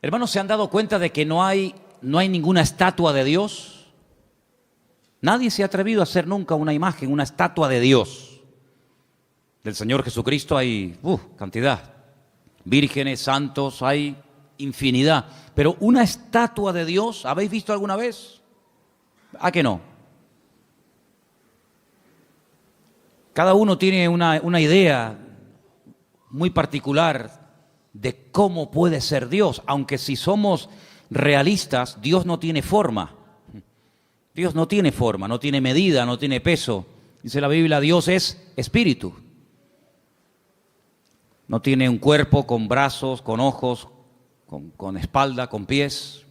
Hermanos, ¿se han dado cuenta de que no hay ninguna estatua de Dios? Nadie se ha atrevido a hacer nunca una imagen, una estatua de Dios. Del Señor Jesucristo hay cantidad. Vírgenes, santos, hay infinidad. Pero una estatua de Dios, ¿habéis visto alguna vez? ¿A que no? Cada uno tiene una idea muy particular de cómo puede ser Dios, aunque si somos realistas, Dios no tiene forma. Dios no tiene forma, no tiene medida, no tiene peso. Dice la Biblia, Dios es espíritu. No tiene un cuerpo con brazos, con ojos, con espalda, con pies.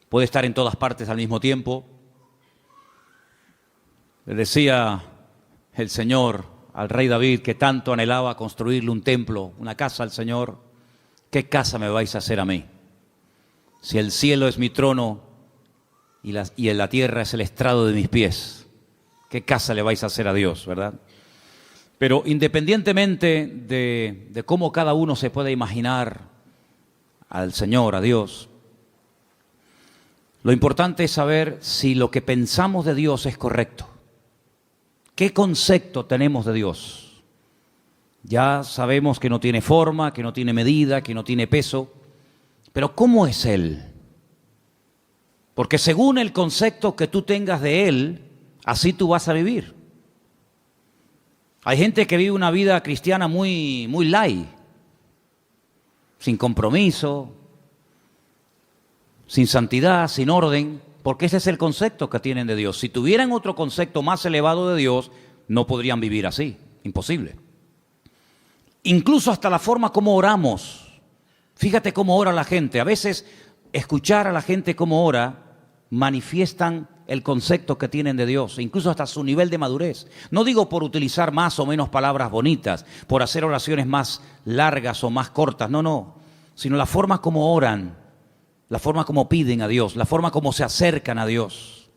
Puede estar en todas partes al mismo tiempo. Le decía el Señor al rey David, que tanto anhelaba construirle un templo, una casa al Señor: ¿qué casa me vais a hacer a mí? Si el cielo es mi trono y en la tierra es el estrado de mis pies, ¿qué casa le vais a hacer a Dios, verdad? Pero independientemente de cómo cada uno se puede imaginar al Señor, a Dios, lo importante es saber si lo que pensamos de Dios es correcto. ¿Qué concepto tenemos de Dios? Ya sabemos que no tiene forma, que no tiene medida, que no tiene peso, pero ¿cómo es Él? Porque según el concepto que tú tengas de Él, así tú vas a vivir. Hay gente que vive una vida cristiana muy light, sin compromiso, sin santidad, sin orden, porque ese es el concepto que tienen de Dios. Si tuvieran otro concepto más elevado de Dios, no podrían vivir así, imposible. Incluso hasta la forma como oramos. Fíjate cómo ora la gente. A veces escuchar a la gente cómo ora manifiestan el concepto que tienen de Dios, incluso hasta su nivel de madurez. No digo por utilizar más o menos palabras bonitas, por hacer oraciones más largas o más cortas, no, sino la forma como oran, la forma como piden a Dios, la forma como se acercan a Dios.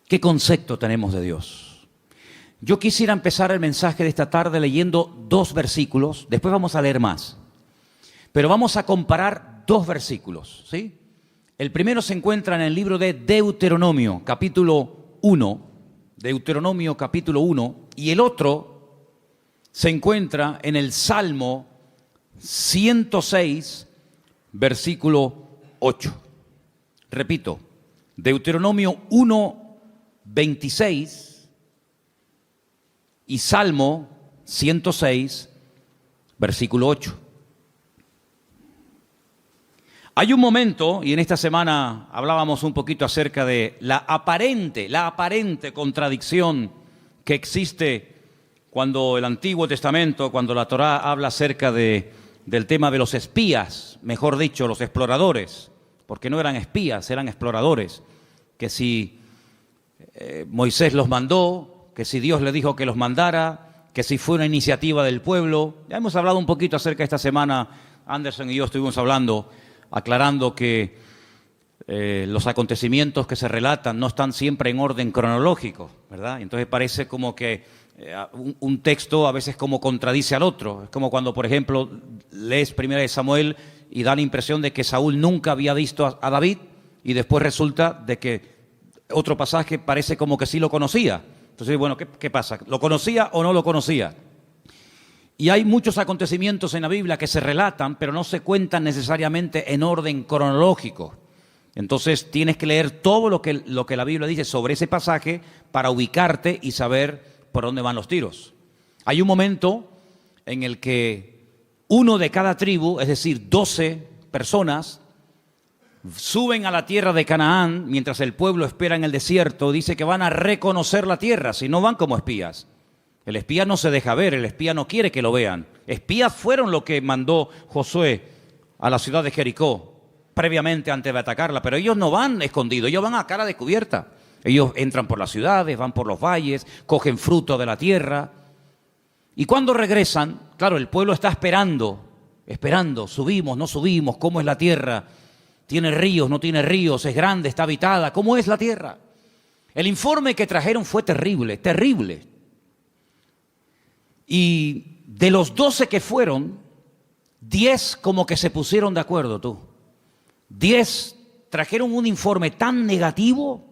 ¿Qué concepto tenemos de Dios? Yo quisiera empezar el mensaje de esta tarde leyendo 2 versículos, después vamos a leer más, pero vamos a comparar 2 versículos, ¿sí? El primero se encuentra en el libro de Deuteronomio, capítulo 1, Deuteronomio capítulo 1, y el otro se encuentra en el Salmo 106, versículo 8. Repito, Deuteronomio 1, 26 y Salmo 106, versículo 8. Hay un momento, y en esta semana hablábamos un poquito acerca de la aparente contradicción que existe cuando el Antiguo Testamento, cuando la Torá habla acerca del tema de los espías, mejor dicho, los exploradores, porque no eran espías, eran exploradores, que si Moisés los mandó, que si Dios le dijo que los mandara, que si fue una iniciativa del pueblo. Ya hemos hablado un poquito acerca de esta semana, Anderson y yo estuvimos hablando, aclarando que los acontecimientos que se relatan no están siempre en orden cronológico, ¿verdad? Entonces parece como que un texto a veces como contradice al otro. Es como cuando, por ejemplo, lees 1 Samuel y da la impresión de que Saúl nunca había visto a David y después resulta de que otro pasaje parece como que sí lo conocía. Entonces, bueno, ¿qué pasa? ¿Lo conocía o no lo conocía? Y hay muchos acontecimientos en la Biblia que se relatan, pero no se cuentan necesariamente en orden cronológico. Entonces tienes que leer todo lo que la Biblia dice sobre ese pasaje para ubicarte y saber por dónde van los tiros. Hay un momento en el que uno de cada tribu, es decir, 12 personas, suben a la tierra de Canaán mientras el pueblo espera en el desierto. Dice que van a reconocer la tierra, si no van como espías. El espía no se deja ver, el espía no quiere que lo vean. Espías fueron lo que mandó Josué a la ciudad de Jericó, previamente antes de atacarla, pero ellos no van escondidos, ellos van a cara descubierta. Ellos entran por las ciudades, van por los valles, cogen fruto de la tierra. Y cuando regresan, claro, el pueblo está esperando, subimos, no subimos, ¿cómo es la tierra? ¿Tiene ríos, no tiene ríos? ¿Es grande, está habitada? ¿Cómo es la tierra? El informe que trajeron fue terrible, terrible. Y de los 12 que fueron, 10 como que se pusieron de acuerdo, tú. 10 trajeron un informe tan negativo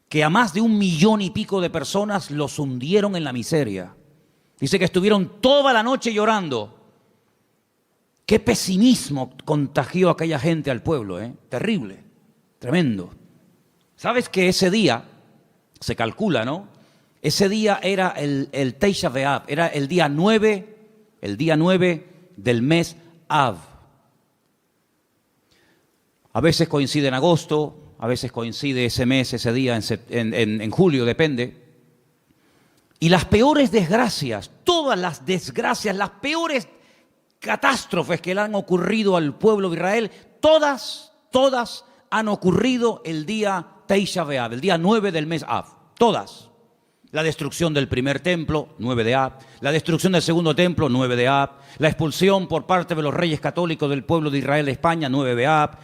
que a más de 1,5 millones de personas los hundieron en la miseria. Dice que estuvieron toda la noche llorando. Qué pesimismo contagió aquella gente al pueblo, ¿eh? Terrible, tremendo. ¿Sabes que ese día, se calcula, ¿no? Ese día era el Tisha B'Av, era el día 9 del mes Av. A veces coincide en agosto, a veces coincide ese mes, ese día en julio, depende. Y las peores desgracias, todas las desgracias, las peores catástrofes que le han ocurrido al pueblo de Israel, todas han ocurrido el día Tisha B'Av, el día 9 del mes Av, todas. La destrucción del primer templo, 9 de Av, la destrucción del segundo templo, 9 de Av, la expulsión por parte de los reyes católicos del pueblo de Israel de España, 9 de Av,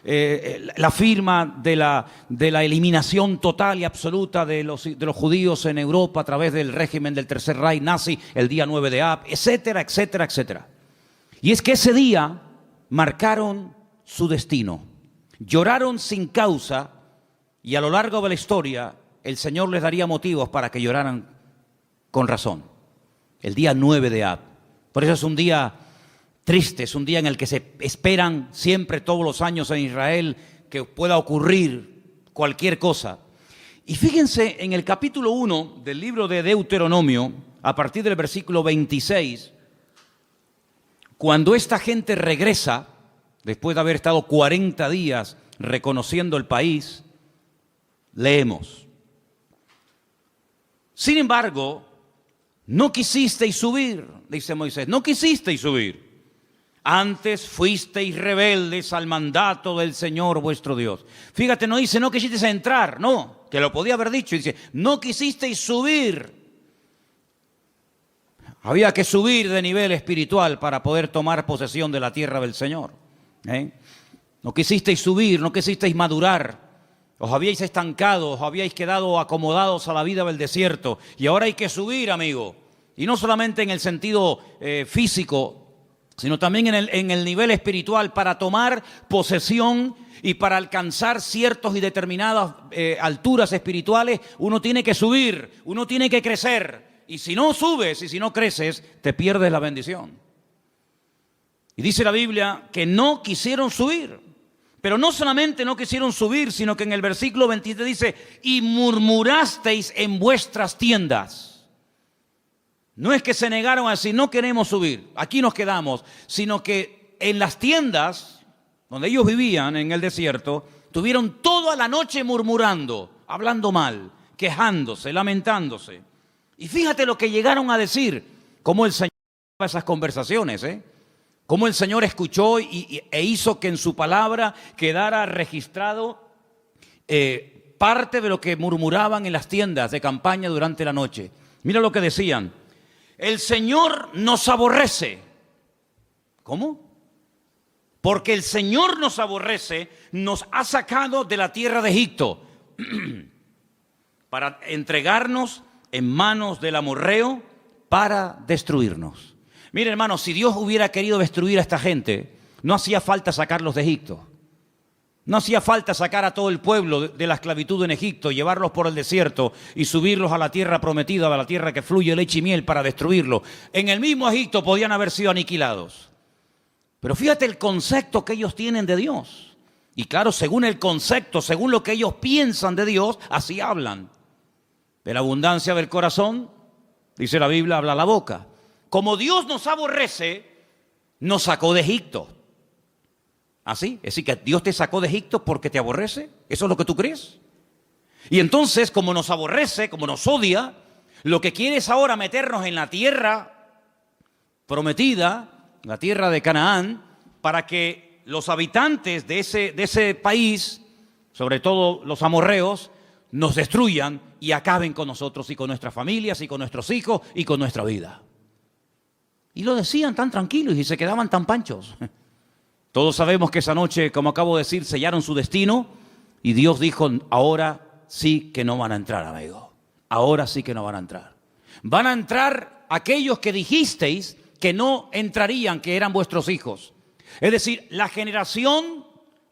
la firma de la eliminación total y absoluta de los judíos en Europa a través del régimen del Tercer Reich nazi, el día 9 de Av, etcétera, etcétera, etcétera. Y es que ese día marcaron su destino, lloraron sin causa y a lo largo de la historia el Señor les daría motivos para que lloraran con razón. El día 9 de Av. Por eso es un día triste, es un día en el que se esperan siempre todos los años en Israel que pueda ocurrir cualquier cosa. Y fíjense en el capítulo 1 del libro de Deuteronomio, a partir del versículo 26, cuando esta gente regresa, después de haber estado 40 días reconociendo el país, leemos: sin embargo, no quisisteis subir, dice Moisés, no quisisteis subir. Antes fuisteis rebeldes al mandato del Señor vuestro Dios. Fíjate, no dice no quisisteis entrar, no, que lo podía haber dicho. Dice, no quisisteis subir. Había que subir de nivel espiritual para poder tomar posesión de la tierra del Señor. No quisisteis subir, no quisisteis madurar. Os habíais estancado, os habíais quedado acomodados a la vida del desierto. Y ahora hay que subir, amigo. Y no solamente en el sentido físico, sino también en el nivel espiritual, para tomar posesión y para alcanzar ciertas y determinadas alturas espirituales. Uno tiene que subir, uno tiene que crecer. Y si no subes y si no creces, te pierdes la bendición. Y dice la Biblia que no quisieron subir. Pero no solamente no quisieron subir, sino que en el versículo 23 dice, y murmurasteis en vuestras tiendas. No es que se negaron a decir, no queremos subir, aquí nos quedamos, sino que en las tiendas donde ellos vivían en el desierto, tuvieron toda la noche murmurando, hablando mal, quejándose, lamentándose. Y fíjate lo que llegaron a decir, cómo el Señor esas conversaciones, cómo el Señor escuchó e hizo que en su palabra quedara registrado parte de lo que murmuraban en las tiendas de campaña durante la noche. Mira lo que decían. El Señor nos aborrece. ¿Cómo? Porque el Señor nos aborrece, nos ha sacado de la tierra de Egipto para entregarnos en manos del amorreo para destruirnos. Mire, hermanos, si Dios hubiera querido destruir a esta gente, no hacía falta sacarlos de Egipto. No hacía falta sacar a todo el pueblo de la esclavitud en Egipto, llevarlos por el desierto y subirlos a la tierra prometida, a la tierra que fluye leche y miel, para destruirlos. En el mismo Egipto podían haber sido aniquilados. Pero fíjate el concepto que ellos tienen de Dios. Y claro, según el concepto, según lo que ellos piensan de Dios, así hablan. De la abundancia del corazón, dice la Biblia, habla la boca. Como Dios nos aborrece, nos sacó de Egipto. ¿Así? Es decir, que Dios te sacó de Egipto porque te aborrece. ¿Eso es lo que tú crees? Y entonces, como nos aborrece, como nos odia, lo que quiere es ahora meternos en la tierra prometida, la tierra de Canaán, para que los habitantes de ese país, sobre todo los amorreos, nos destruyan y acaben con nosotros y con nuestras familias y con nuestros hijos y con nuestra vida. Y lo decían tan tranquilos y se quedaban tan panchos. Todos sabemos que esa noche, como acabo de decir, sellaron su destino y Dios dijo, ahora sí que no van a entrar, amigo. Ahora sí que no van a entrar. Van a entrar aquellos que dijisteis que no entrarían, que eran vuestros hijos. Es decir, la generación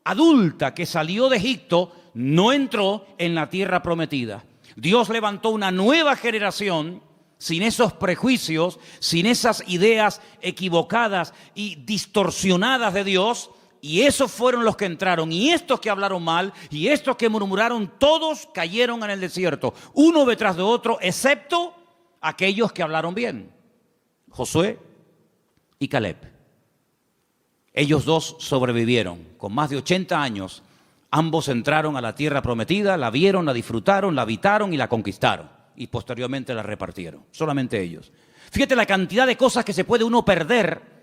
adulta que salió de Egipto no entró en la tierra prometida. Dios levantó una nueva generación sin esos prejuicios, sin esas ideas equivocadas y distorsionadas de Dios, y esos fueron los que entraron, y estos que hablaron mal, y estos que murmuraron, todos cayeron en el desierto, uno detrás de otro, excepto aquellos que hablaron bien, Josué y Caleb. Ellos dos sobrevivieron, con más de 80 años, ambos entraron a la tierra prometida, la vieron, la disfrutaron, la habitaron y la conquistaron, y posteriormente la repartieron, solamente ellos. Fíjate la cantidad de cosas que se puede uno perder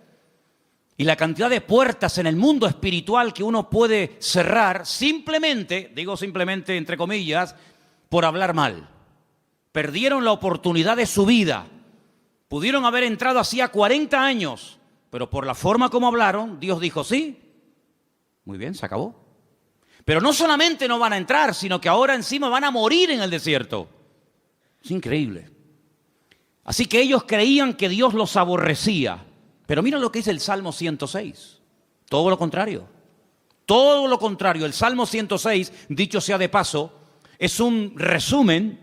y la cantidad de puertas en el mundo espiritual que uno puede cerrar simplemente, digo simplemente entre comillas, por hablar mal. Perdieron la oportunidad de su vida. Pudieron haber entrado hacía 40 años, pero por la forma como hablaron, Dios dijo sí. Muy bien, se acabó. Pero no solamente no van a entrar, sino que ahora encima van a morir en el desierto. Es increíble. Así que ellos creían que Dios los aborrecía. Pero mira lo que dice el Salmo 106. Todo lo contrario. Todo lo contrario. El Salmo 106, dicho sea de paso, es un resumen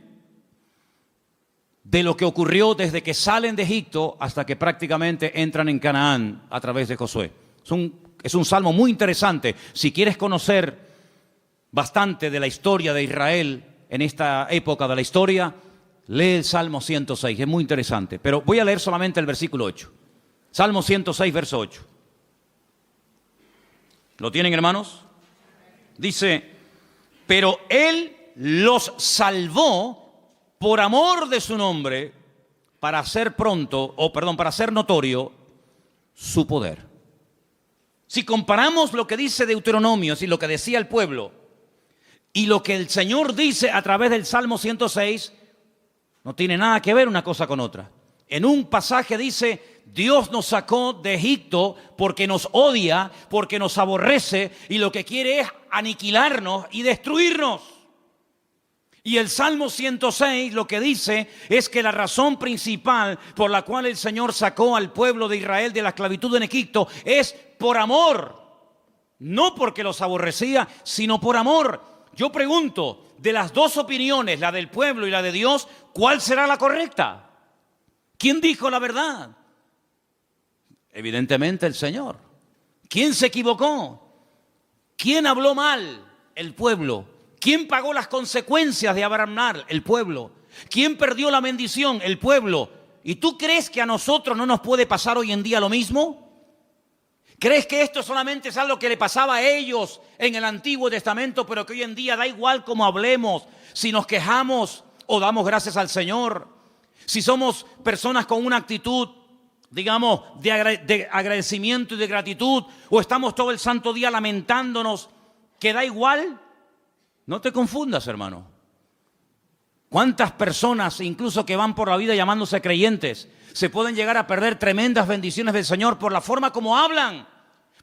de lo que ocurrió desde que salen de Egipto hasta que prácticamente entran en Canaán a través de Josué. Es un salmo muy interesante. Si quieres conocer bastante de la historia de Israel en esta época de la historia, lee el Salmo 106. Es muy interesante. Pero voy a leer solamente el versículo 8. Salmo 106, verso 8. ¿Lo tienen, hermanos? Dice, pero Él los salvó por amor de su nombre, para hacer para hacer notorio su poder. Si comparamos lo que dice Deuteronomio y lo que decía el pueblo y lo que el Señor dice a través del Salmo 106, no tiene nada que ver una cosa con otra. En un pasaje dice, Dios nos sacó de Egipto porque nos odia, porque nos aborrece y lo que quiere es aniquilarnos y destruirnos. Y el Salmo 106 lo que dice es que la razón principal por la cual el Señor sacó al pueblo de Israel de la esclavitud en Egipto es por amor. No porque los aborrecía, sino por amor. Yo pregunto, de las dos opiniones, la del pueblo y la de Dios, ¿cuál será la correcta? ¿Quién dijo la verdad? Evidentemente el Señor. ¿Quién se equivocó? ¿Quién habló mal? El pueblo. ¿Quién pagó las consecuencias de hablar mal? El pueblo. ¿Quién perdió la bendición? El pueblo. ¿Y tú crees que a nosotros no nos puede pasar hoy en día lo mismo? ¿Crees que esto solamente es algo que le pasaba a ellos en el Antiguo Testamento, pero que hoy en día da igual cómo hablemos, si nos quejamos o damos gracias al Señor? Si somos personas con una actitud, digamos, de agradecimiento y de gratitud, o estamos todo el santo día lamentándonos, que da igual, no te confundas, hermano. ¿Cuántas personas, incluso que van por la vida llamándose creyentes, se pueden llegar a perder tremendas bendiciones del Señor por la forma como hablan?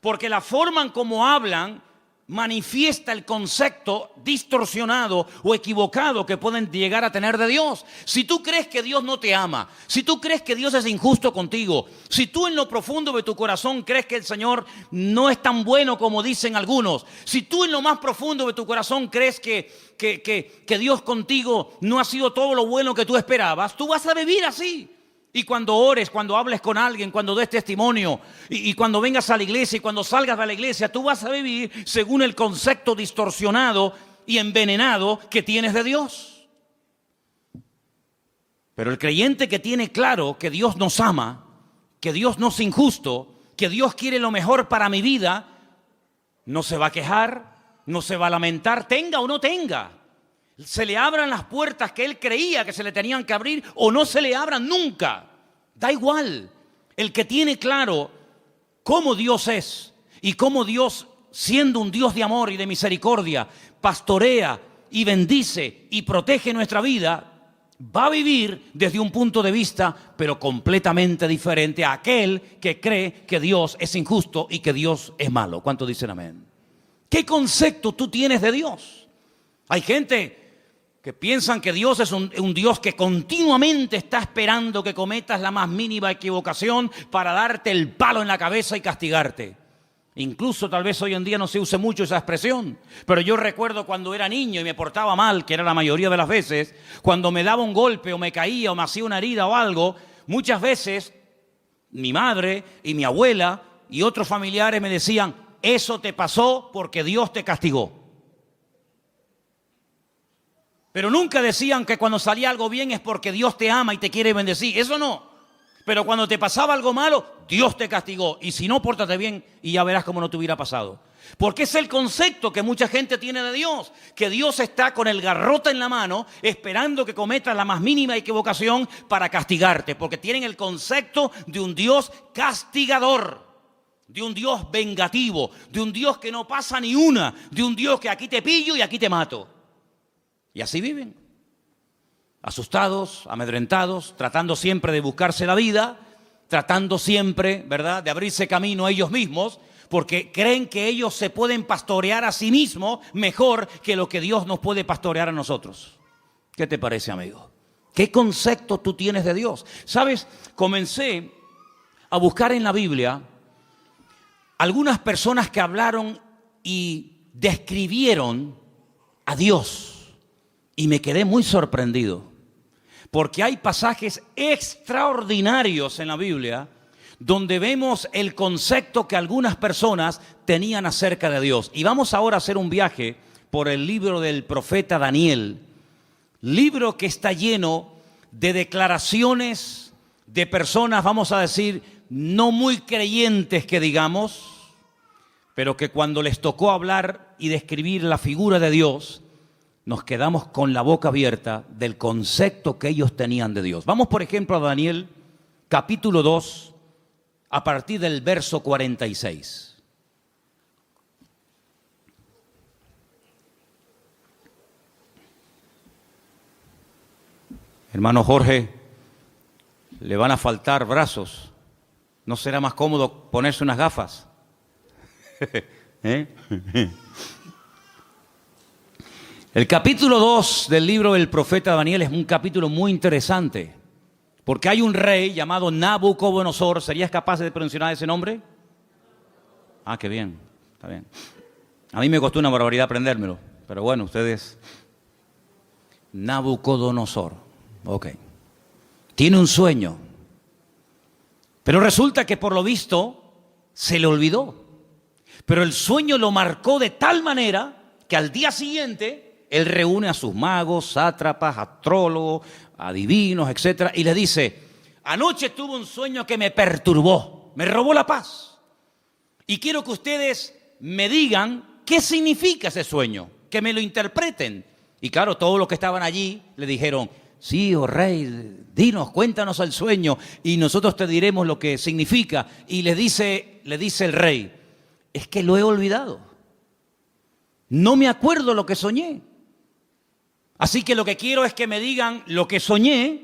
Porque la forma en como hablan manifiesta el concepto distorsionado o equivocado que pueden llegar a tener de Dios. Si tú crees que Dios no te ama, si tú crees que Dios es injusto contigo, si tú en lo profundo de tu corazón crees que el Señor no es tan bueno como dicen algunos, si tú en lo más profundo de tu corazón crees que Dios contigo no ha sido todo lo bueno que tú esperabas, tú vas a vivir así. Y cuando ores, cuando hables con alguien, cuando des testimonio y cuando vengas a la iglesia y cuando salgas de la iglesia, tú vas a vivir según el concepto distorsionado y envenenado que tienes de Dios. Pero el creyente que tiene claro que Dios nos ama, que Dios no es injusto, que Dios quiere lo mejor para mi vida, no se va a quejar, no se va a lamentar, tenga o no tenga. Se le abran las puertas que él creía que se le tenían que abrir o no se le abran nunca. Da igual. El que tiene claro cómo Dios es y cómo Dios, siendo un Dios de amor y de misericordia, pastorea y bendice y protege nuestra vida, va a vivir desde un punto de vista, pero completamente diferente a aquel que cree que Dios es injusto y que Dios es malo. ¿Cuántos dicen amén? ¿Qué concepto tú tienes de Dios? Hay gente que piensan que Dios es un Dios que continuamente está esperando que cometas la más mínima equivocación para darte el palo en la cabeza y castigarte. Incluso tal vez hoy en día no se use mucho esa expresión, pero yo recuerdo cuando era niño y me portaba mal, que era la mayoría de las veces, cuando me daba un golpe o me caía o me hacía una herida o algo, muchas veces mi madre y mi abuela y otros familiares me decían, eso te pasó porque Dios te castigó. Pero nunca decían que cuando salía algo bien es porque Dios te ama y te quiere bendecir. Eso no. Pero cuando te pasaba algo malo, Dios te castigó. Y si no, pórtate bien y ya verás cómo no te hubiera pasado. Porque es el concepto que mucha gente tiene de Dios. Que Dios está con el garrote en la mano esperando que cometas la más mínima equivocación para castigarte. Porque tienen el concepto de un Dios castigador. De un Dios vengativo. De un Dios que no pasa ni una. De un Dios que aquí te pillo y aquí te mato. Y así viven. Asustados, amedrentados, tratando siempre de buscarse la vida, tratando siempre, ¿verdad?, de abrirse camino a ellos mismos, porque creen que ellos se pueden pastorear a sí mismos mejor que lo que Dios nos puede pastorear a nosotros. ¿Qué te parece, amigo? ¿Qué concepto tú tienes de Dios? ¿Sabes? Comencé a buscar en la Biblia algunas personas que hablaron y describieron a Dios. Y me quedé muy sorprendido, porque hay pasajes extraordinarios en la Biblia donde vemos el concepto que algunas personas tenían acerca de Dios. Y vamos ahora a hacer un viaje por el libro del profeta Daniel, libro que está lleno de declaraciones de personas, vamos a decir, no muy creyentes que digamos, pero que cuando les tocó hablar y describir la figura de Dios, nos quedamos con la boca abierta del concepto que ellos tenían de Dios. Vamos, por ejemplo, a Daniel, capítulo 2, a partir del verso 46. Hermano Jorge, le van a faltar brazos. ¿No será más cómodo ponerse unas gafas? ¿Eh? El capítulo 2 del libro del profeta Daniel es un capítulo muy interesante, porque hay un rey llamado Nabucodonosor. ¿Serías capaz de pronunciar ese nombre? Ah, qué bien, está bien. A mí me costó una barbaridad aprendérmelo, pero bueno, ustedes... Nabucodonosor, ok. Tiene un sueño, pero resulta que por lo visto se le olvidó. Pero el sueño lo marcó de tal manera que al día siguiente... Él reúne a sus magos, sátrapas, astrólogos, adivinos, etc. Y le dice, anoche tuve un sueño que me perturbó, me robó la paz. Y quiero que ustedes me digan qué significa ese sueño, que me lo interpreten. Y claro, todos los que estaban allí le dijeron, sí, oh rey, dinos, cuéntanos el sueño y nosotros te diremos lo que significa. Y le dice el rey, es que lo he olvidado. No me acuerdo lo que soñé. Así que lo que quiero es que me digan lo que soñé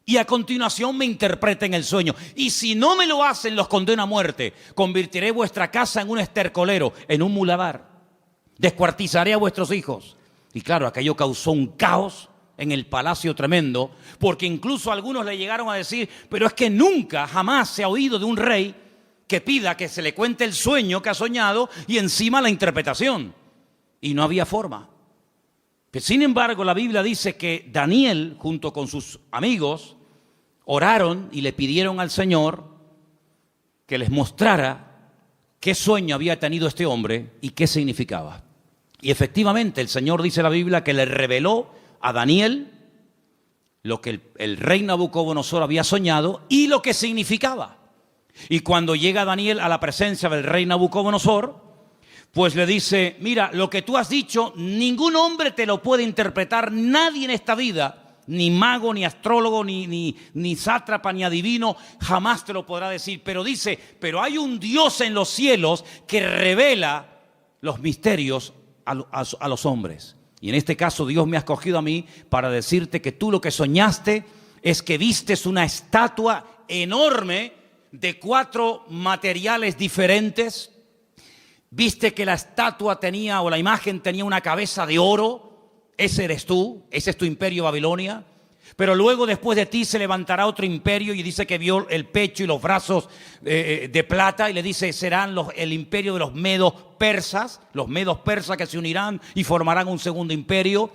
y a continuación me interpreten el sueño. Y si no me lo hacen, los condeno a muerte. Convertiré vuestra casa en un estercolero, en un muladar. Descuartizaré a vuestros hijos. Y claro, aquello causó un caos en el palacio tremendo, porque incluso algunos le llegaron a decir, pero es que nunca, jamás se ha oído de un rey que pida que se le cuente el sueño que ha soñado y encima la interpretación. Y no había forma. Sin embargo, la Biblia dice que Daniel, junto con sus amigos, oraron y le pidieron al Señor que les mostrara qué sueño había tenido este hombre y qué significaba. Y efectivamente, el Señor dice en la Biblia que le reveló a Daniel lo que el rey Nabucodonosor había soñado y lo que significaba. Y cuando llega Daniel a la presencia del rey Nabucodonosor, pues le dice, mira, lo que tú has dicho, ningún hombre te lo puede interpretar, nadie en esta vida, ni mago, ni astrólogo, ni sátrapa, ni adivino, jamás te lo podrá decir. Pero dice, pero hay un Dios en los cielos que revela los misterios a los hombres. Y en este caso Dios me ha escogido a mí para decirte que tú lo que soñaste es que vistes una estatua enorme de 4 materiales diferentes. Viste que la estatua tenía, o la imagen tenía una cabeza de oro ese eres tú, ese es tu imperio Babilonia. Pero luego después de ti se levantará otro imperio, y dice que vio el pecho y los brazos de plata, y le dice serán el imperio de los medos persas que se unirán y formarán un segundo imperio.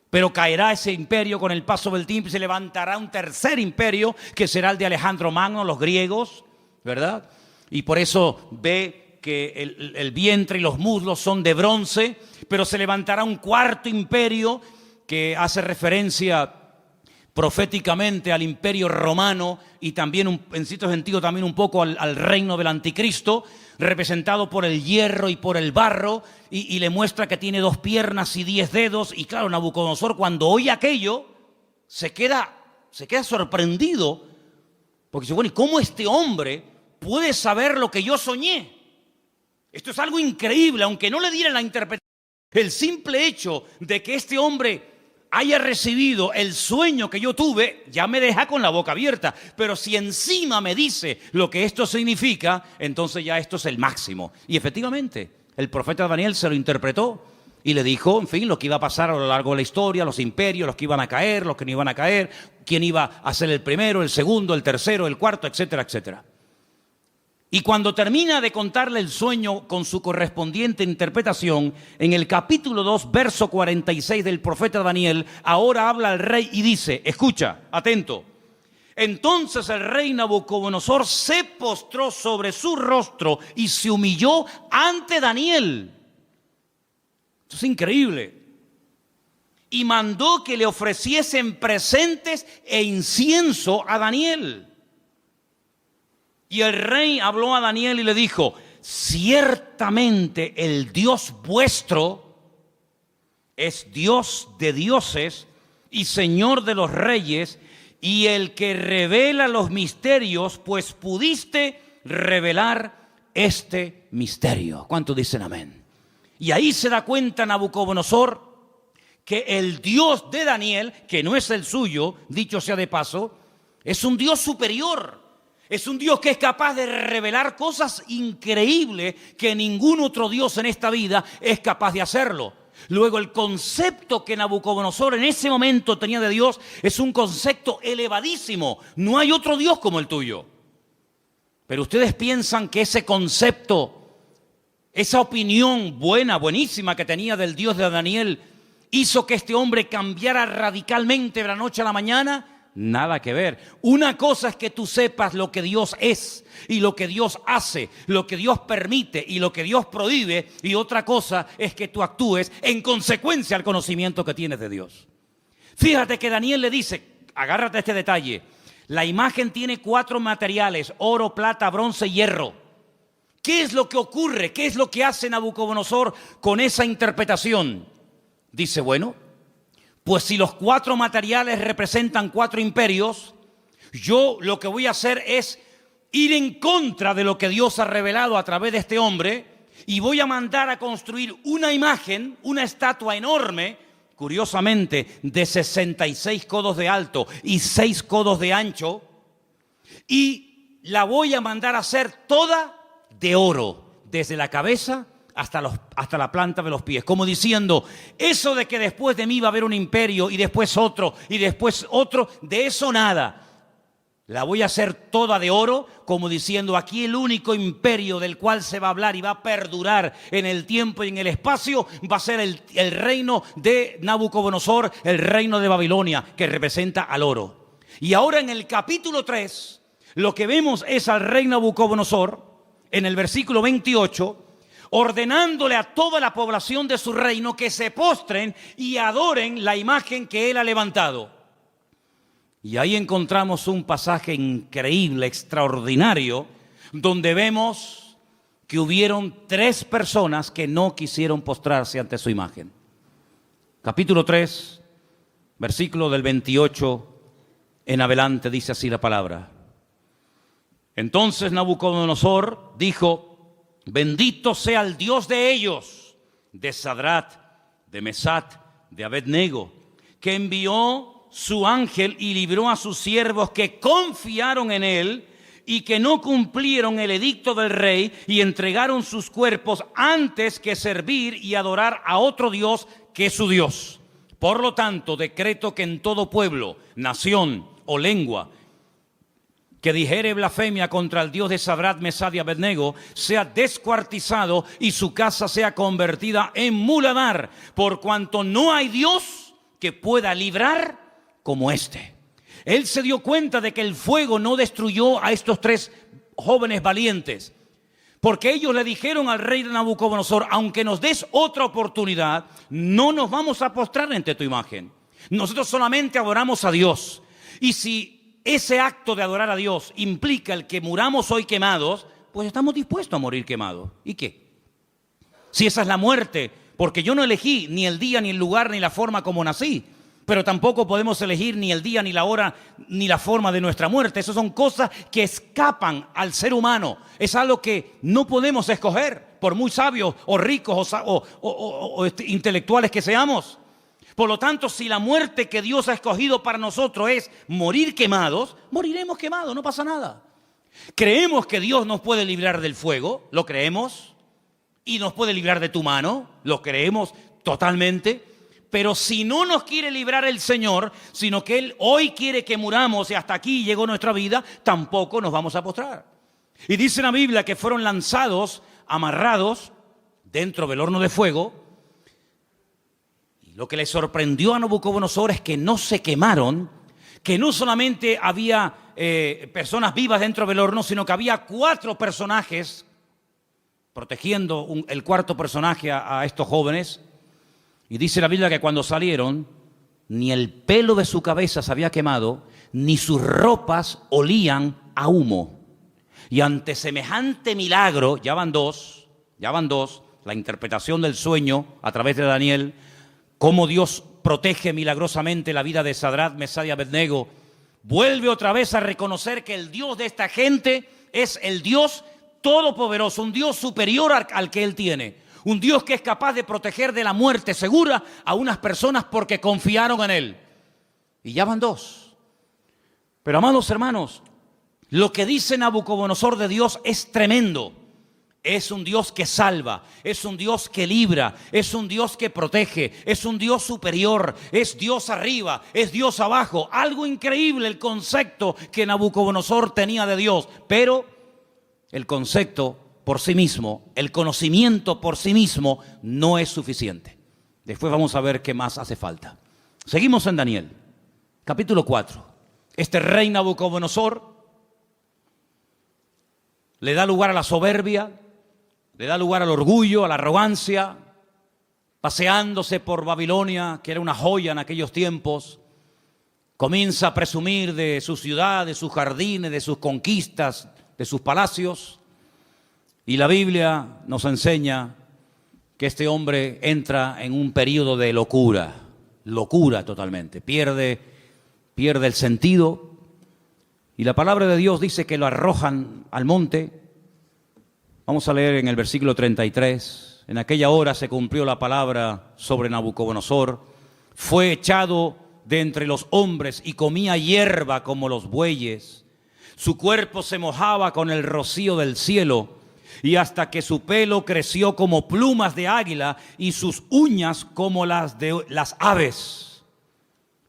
Pero caerá ese imperio con el paso del tiempo y se levantará un tercer imperio que será el de Alejandro Magno, los griegos, ¿verdad? Y por eso ve que el vientre y los muslos son de bronce, pero se levantará un cuarto imperio que hace referencia proféticamente al imperio romano y también en cierto sentido también un poco al reino del anticristo, representado por el hierro y por el barro, y le muestra que tiene 2 piernas y 10 dedos. Y claro, Nabucodonosor, cuando oye aquello, se queda sorprendido, porque dice, bueno, ¿y cómo este hombre puede saber lo que yo soñé? Esto es algo increíble, aunque no le dieran la interpretación. El simple hecho de que este hombre haya recibido el sueño que yo tuve, ya me deja con la boca abierta. Pero si encima me dice lo que esto significa, entonces ya esto es el máximo. Y efectivamente, el profeta Daniel se lo interpretó y le dijo, en fin, lo que iba a pasar a lo largo de la historia, los imperios, los que iban a caer, los que no iban a caer, quién iba a ser el primero, el segundo, el tercero, el cuarto, etcétera, etcétera. Y cuando termina de contarle el sueño con su correspondiente interpretación, en el capítulo 2, verso 46 del profeta Daniel, ahora habla el rey y dice, escucha, atento. Entonces el rey Nabucodonosor se postró sobre su rostro y se humilló ante Daniel. Esto es increíble. Y mandó que le ofreciesen presentes e incienso a Daniel. Y el rey habló a Daniel y le dijo, ciertamente el Dios vuestro es Dios de dioses y Señor de los reyes, y el que revela los misterios, pues pudiste revelar este misterio. ¿Cuántos dicen amén? Y ahí se da cuenta Nabucodonosor que el Dios de Daniel, que no es el suyo, dicho sea de paso, es un Dios superior. Es un Dios que es capaz de revelar cosas increíbles que ningún otro Dios en esta vida es capaz de hacerlo. Luego, el concepto que Nabucodonosor en ese momento tenía de Dios es un concepto elevadísimo. No hay otro Dios como el tuyo. Pero ustedes piensan que ese concepto, esa opinión buenísima que tenía del Dios de Daniel, hizo que este hombre cambiara radicalmente de la noche a la mañana. Nada que ver. Una cosa es que tú sepas lo que Dios es y lo que Dios hace, lo que Dios permite y lo que Dios prohíbe, y otra cosa es que tú actúes en consecuencia al conocimiento que tienes de Dios. Fíjate que Daniel le dice, agárrate a este detalle, la imagen tiene 4 materiales, oro, plata, bronce y hierro. ¿Qué es lo que ocurre? ¿Qué es lo que hace Nabucodonosor con esa interpretación? Dice, bueno, pues si los 4 materiales representan 4 imperios, yo lo que voy a hacer es ir en contra de lo que Dios ha revelado a través de este hombre, y voy a mandar a construir una imagen, una estatua enorme, curiosamente de 66 codos de alto y 6 codos de ancho, y la voy a mandar a hacer toda de oro, desde la cabeza hasta la planta de los pies, como diciendo, eso de que después de mí va a haber un imperio y después otro y después otro, de eso nada. La voy a hacer toda de oro, como diciendo, aquí el único imperio del cual se va a hablar y va a perdurar en el tiempo y en el espacio va a ser el reino de Nabucodonosor, el reino de Babilonia, que representa al oro. Y ahora en el capítulo 3, lo que vemos es al rey Nabucodonosor, en el versículo 28, ordenándole a toda la población de su reino que se postren y adoren la imagen que él ha levantado. Y ahí encontramos un pasaje increíble, extraordinario, donde vemos que hubieron 3 personas que no quisieron postrarse ante su imagen. Capítulo 3, versículo del 28 en adelante, dice así la palabra. Entonces Nabucodonosor dijo, bendito sea el Dios de ellos, de Sadrat, de Mesat, de Abednego, que envió su ángel y libró a sus siervos que confiaron en él y que no cumplieron el edicto del rey y entregaron sus cuerpos antes que servir y adorar a otro Dios que su Dios. Por lo tanto, decreto que en todo pueblo, nación o lengua que dijere blasfemia contra el Dios de Sadrach, Mesach y Abednego, sea descuartizado y su casa sea convertida en muladar, por cuanto no hay Dios que pueda librar como este. Él se dio cuenta de que el fuego no destruyó a estos 3 jóvenes valientes, porque ellos le dijeron al rey de Nabucodonosor: aunque nos des otra oportunidad, no nos vamos a postrar ante tu imagen. Nosotros solamente adoramos a Dios. Y si ese acto de adorar a Dios implica el que muramos hoy quemados, pues estamos dispuestos a morir quemados. ¿Y qué? Si esa es la muerte, porque yo no elegí ni el día, ni el lugar, ni la forma como nací, pero tampoco podemos elegir ni el día, ni la hora, ni la forma de nuestra muerte. Esas son cosas que escapan al ser humano. Es algo que no podemos escoger, por muy sabios o ricos o intelectuales que seamos. Por lo tanto, si la muerte que Dios ha escogido para nosotros es morir quemados, moriremos quemados, no pasa nada. ¿Creemos que Dios nos puede librar del fuego? ¿Lo creemos? ¿Y nos puede librar de tu mano? ¿Lo creemos totalmente? Pero si no nos quiere librar el Señor, sino que Él hoy quiere que muramos y hasta aquí llegó nuestra vida, tampoco nos vamos a postrar. Y dice la Biblia que fueron lanzados, amarrados, dentro del horno de fuego. Lo que le sorprendió a Nabucodonosor es que no se quemaron, que no solamente había personas vivas dentro del horno, sino que había 4 personajes protegiendo el cuarto personaje a estos jóvenes. Y dice la Biblia que cuando salieron, ni el pelo de su cabeza se había quemado, ni sus ropas olían a humo. Y ante semejante milagro, ya van dos, la interpretación del sueño a través de Daniel, cómo Dios protege milagrosamente la vida de Sadrach, Mesach y Abednego, vuelve otra vez a reconocer que el Dios de esta gente es el Dios todopoderoso, un Dios superior al que Él tiene, un Dios que es capaz de proteger de la muerte segura a unas personas porque confiaron en Él. Y ya van 2. Pero amados hermanos, lo que dice Nabucodonosor de Dios es tremendo. Es un Dios que salva, es un Dios que libra, es un Dios que protege, es un Dios superior, es Dios arriba, es Dios abajo. Algo increíble el concepto que Nabucodonosor tenía de Dios, pero el concepto por sí mismo, el conocimiento por sí mismo no es suficiente. Después vamos a ver qué más hace falta. Seguimos en Daniel, capítulo 4. Este rey Nabucodonosor le da lugar a la soberbia, le da lugar al orgullo, a la arrogancia, paseándose por Babilonia, que era una joya en aquellos tiempos. Comienza a presumir de su ciudad, de sus jardines, de sus conquistas, de sus palacios. Y la Biblia nos enseña que este hombre entra en un periodo de locura totalmente. Pierde el sentido. Y la palabra de Dios dice que lo arrojan al monte. Vamos a leer en el versículo 33. En aquella hora se cumplió la palabra sobre Nabucodonosor. Fue echado de entre los hombres y comía hierba como los bueyes. Su cuerpo se mojaba con el rocío del cielo, y hasta que su pelo creció como plumas de águila y sus uñas como las de las aves.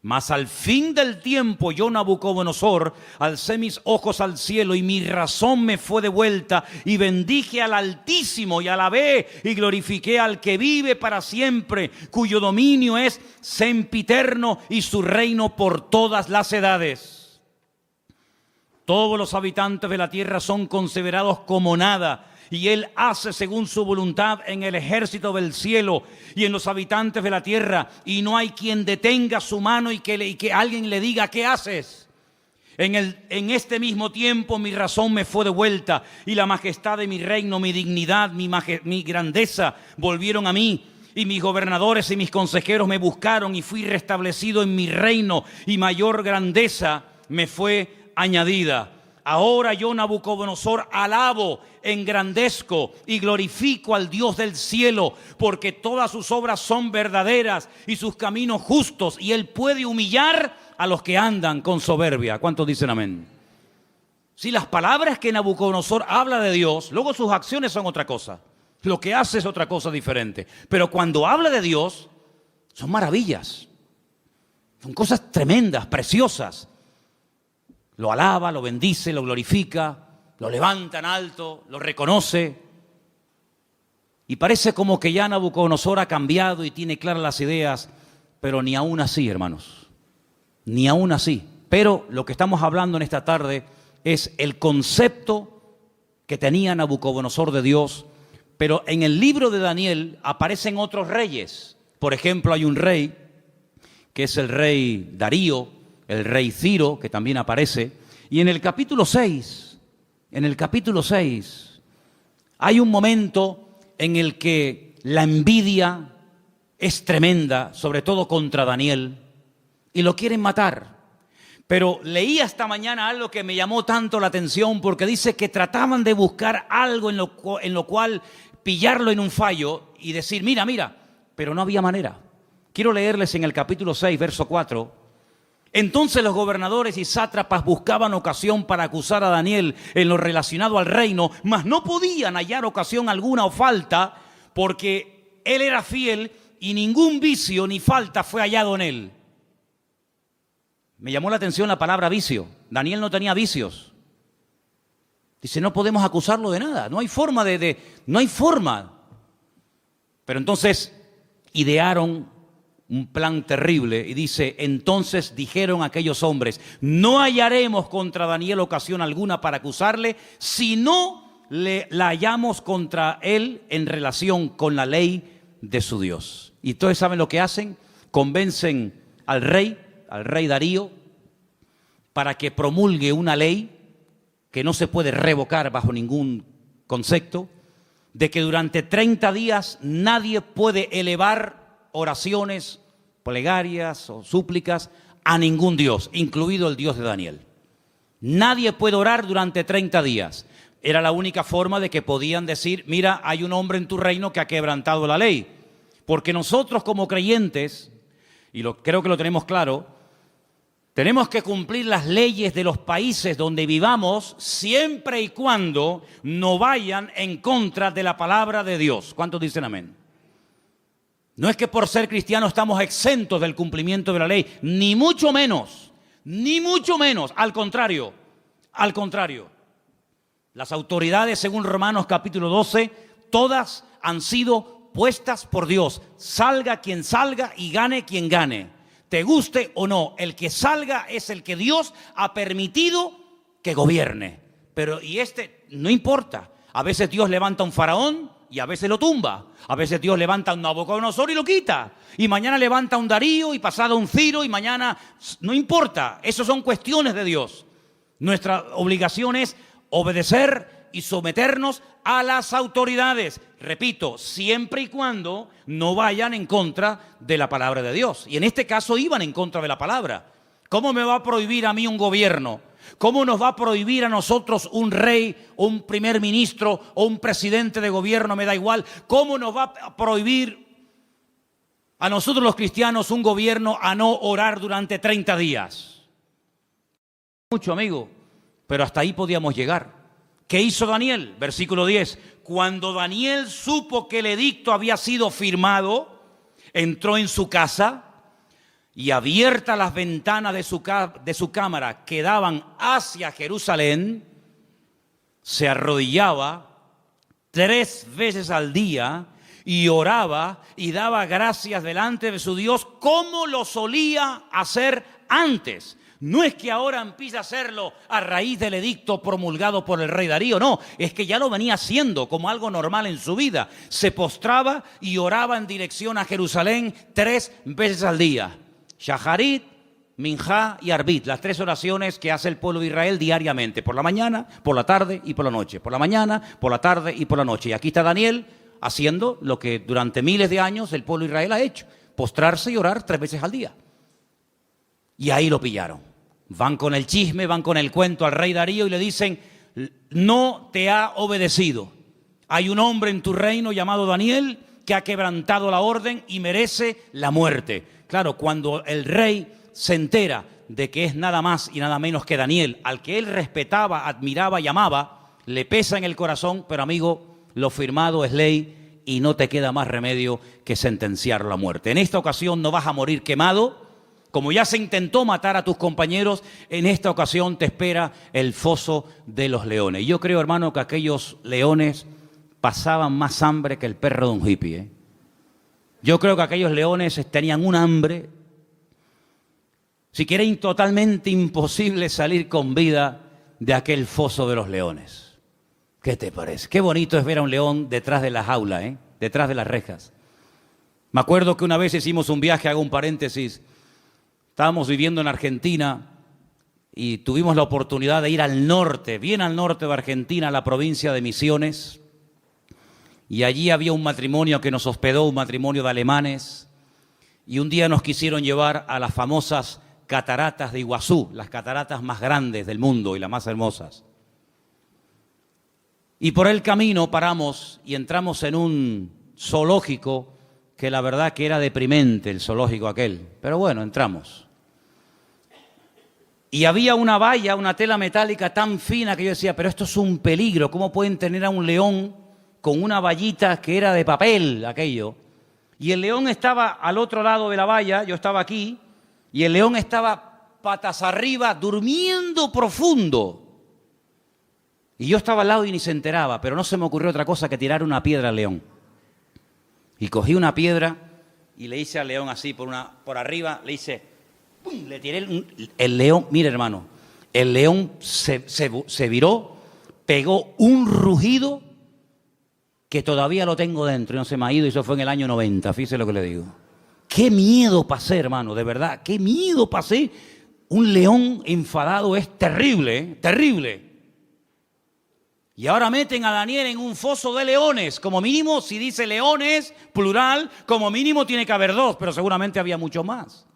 Mas al fin del tiempo yo, Nabucodonosor, alcé mis ojos al cielo y mi razón me fue devuelta y bendije al Altísimo y alabé y glorifiqué al que vive para siempre, cuyo dominio es sempiterno y su reino por todas las edades. Todos los habitantes de la tierra son considerados como nada, y Él hace según su voluntad en el ejército del cielo y en los habitantes de la tierra, y no hay quien detenga su mano y que alguien le diga: ¿qué haces? En este mismo tiempo mi razón me fue devuelta, y la majestad de mi reino, mi dignidad, mi grandeza volvieron a mí. Y mis gobernadores y mis consejeros me buscaron, y fui restablecido en mi reino, y mayor grandeza me fue añadida. Ahora yo, Nabucodonosor, alabo, engrandezco y glorifico al Dios del cielo, porque todas sus obras son verdaderas y sus caminos justos, y Él puede humillar a los que andan con soberbia. ¿Cuántos dicen amén? Si las palabras que Nabucodonosor habla de Dios, luego sus acciones son otra cosa. Lo que hace es otra cosa diferente. Pero cuando habla de Dios, son maravillas. Son cosas tremendas, preciosas. Lo alaba, lo bendice, lo glorifica, lo levanta en alto, lo reconoce. Y parece como que ya Nabucodonosor ha cambiado y tiene claras las ideas, pero ni aún así, hermanos, ni aún así. Pero lo que estamos hablando en esta tarde es el concepto que tenía Nabucodonosor de Dios. Pero en el libro de Daniel aparecen otros reyes. Por ejemplo, hay un rey que es el rey Darío, el rey Ciro, que también aparece. Y en el capítulo 6, hay un momento en el que la envidia es tremenda, sobre todo contra Daniel, y lo quieren matar. Pero leí esta mañana algo que me llamó tanto la atención, porque dice que trataban de buscar algo en lo cual pillarlo en un fallo y decir, mira, pero no había manera. Quiero leerles en el capítulo 6, verso 4. Entonces los gobernadores y sátrapas buscaban ocasión para acusar a Daniel en lo relacionado al reino, mas no podían hallar ocasión alguna o falta, porque él era fiel y ningún vicio ni falta fue hallado en él. Me llamó la atención la palabra vicio. Daniel no tenía vicios. Dice, no podemos acusarlo de nada, no hay forma no hay forma. Pero entonces idearon un plan terrible y dice, entonces dijeron aquellos hombres, no hallaremos contra Daniel ocasión alguna para acusarle, si no la hallamos contra él en relación con la ley de su Dios. Y entonces, ¿saben lo que hacen? Convencen al rey Darío, para que promulgue una ley que no se puede revocar bajo ningún concepto, de que durante 30 días nadie puede elevar oraciones, plegarias o súplicas a ningún Dios, incluido el Dios de Daniel. Nadie puede orar durante 30 días. Era la única forma de que podían decir, mira, hay un hombre en tu reino que ha quebrantado la ley. Porque nosotros como creyentes, y creo que lo tenemos claro, tenemos que cumplir las leyes de los países donde vivamos siempre y cuando no vayan en contra de la palabra de Dios. ¿Cuántos dicen amén? No es que por ser cristianos estamos exentos del cumplimiento de la ley, ni mucho menos, al contrario. Las autoridades, según Romanos capítulo 12, todas han sido puestas por Dios. Salga quien salga y gane quien gane. Te guste o no, el que salga es el que Dios ha permitido que gobierne. Pero no importa. A veces Dios levanta un faraón y a veces lo tumba. A veces Dios levanta un Nabucodonosor y lo quita. Y mañana levanta un Darío y pasado un Ciro y mañana... No importa, eso son cuestiones de Dios. Nuestra obligación es obedecer y someternos a las autoridades. Repito, siempre y cuando no vayan en contra de la palabra de Dios. Y en este caso iban en contra de la palabra. ¿Cómo me va a prohibir a mí un gobierno? ¿Cómo nos va a prohibir a nosotros un rey, un primer ministro o un presidente de gobierno? Me da igual. ¿Cómo nos va a prohibir a nosotros los cristianos un gobierno a no orar durante 30 días? Mucho, amigo, pero hasta ahí podíamos llegar. ¿Qué hizo Daniel? Versículo 10. Cuando Daniel supo que el edicto había sido firmado, entró en su casa y abiertas las ventanas de su cámara que daban hacia Jerusalén, se arrodillaba 3 veces al día y oraba y daba gracias delante de su Dios como lo solía hacer antes. No es que ahora empiece a hacerlo a raíz del edicto promulgado por el rey Darío, no, es que ya lo venía haciendo como algo normal en su vida. Se postraba y oraba en dirección a Jerusalén 3 veces al día. Shaharit, Minjá y Arbit, las 3 oraciones que hace el pueblo de Israel diariamente, por la mañana, por la tarde y por la noche. Por la mañana, por la tarde y por la noche. Y aquí está Daniel haciendo lo que durante miles de años el pueblo de Israel ha hecho, postrarse y orar 3 veces al día. Y ahí lo pillaron. Van con el chisme, van con el cuento al rey Darío y le dicen, no te ha obedecido. Hay un hombre en tu reino llamado Daniel que ha quebrantado la orden y merece la muerte. Claro, cuando el rey se entera de que es nada más y nada menos que Daniel, al que él respetaba, admiraba y amaba, le pesa en el corazón, pero amigo, lo firmado es ley y no te queda más remedio que sentenciarlo a muerte. En esta ocasión no vas a morir quemado, Como ya se intentó matar a tus compañeros, en esta ocasión te espera el foso de los leones. Y yo creo, hermano, que aquellos leones pasaban más hambre que el perro de un hippie, ¿eh? Yo creo que aquellos leones tenían un hambre, si quieren, totalmente imposible salir con vida de aquel foso de los leones. ¿Qué te parece? Qué bonito es ver a un león detrás de la jaula, ¿eh? Detrás de las rejas. Me acuerdo que una vez hicimos un viaje, hago un paréntesis, estábamos viviendo en Argentina y tuvimos la oportunidad de ir al norte, bien al norte de Argentina, a la provincia de Misiones. Y allí había un matrimonio que nos hospedó, un matrimonio de alemanes. Y un día nos quisieron llevar a las famosas cataratas de Iguazú, las cataratas más grandes del mundo y las más hermosas. Y por el camino paramos y entramos en un zoológico que la verdad que era deprimente, el zoológico aquel. Pero bueno, entramos. Y había una valla, una tela metálica tan fina que yo decía, pero esto es un peligro. ¿Cómo pueden tener a un león con una vallita que era de papel, aquello? Y el león estaba al otro lado de la valla, yo estaba aquí, y el león estaba patas arriba, durmiendo profundo. Y yo estaba al lado y ni se enteraba, pero no se me ocurrió otra cosa que tirar una piedra al león. Y cogí una piedra y le hice al león así por arriba, le hice... ¡Pum! Le tiré el león, mire hermano, el león se viró, pegó un rugido que todavía lo tengo dentro y no se me ha ido, y eso fue en el año 90, fíjese lo que le digo. Qué miedo pasé, hermano, de verdad, qué miedo pasé. Un león enfadado es terrible, ¿eh? Terrible. Y ahora meten a Daniel en un foso de leones. Como mínimo, si dice leones, plural, como mínimo tiene que haber dos, pero seguramente había mucho más.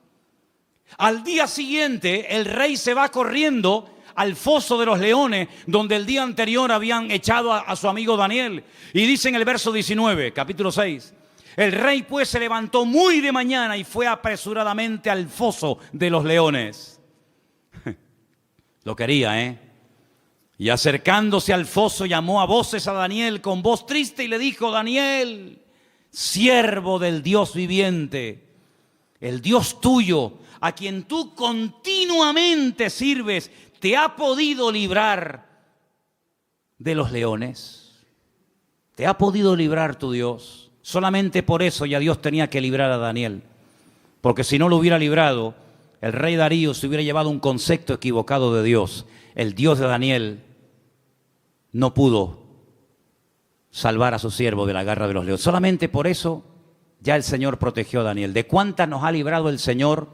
Al día siguiente, el rey se va corriendo al foso de los leones, donde el día anterior habían echado a su amigo Daniel. Y dice en el verso 19, capítulo 6, el rey pues se levantó muy de mañana y fue apresuradamente al foso de los leones. Lo quería, ¿eh? Y acercándose al foso llamó a voces a Daniel con voz triste y le dijo, Daniel, siervo del Dios viviente, el Dios tuyo, a quien tú continuamente sirves, ¿te ha podido librar de los leones? ¿Te ha podido librar tu Dios? Solamente por eso ya Dios tenía que librar a Daniel, porque si no lo hubiera librado, el rey Darío se hubiera llevado un concepto equivocado de Dios. El Dios de Daniel no pudo salvar a su siervo de la garra de los leones. Solamente por eso ya el Señor protegió a Daniel. ¿De cuántas nos ha librado el Señor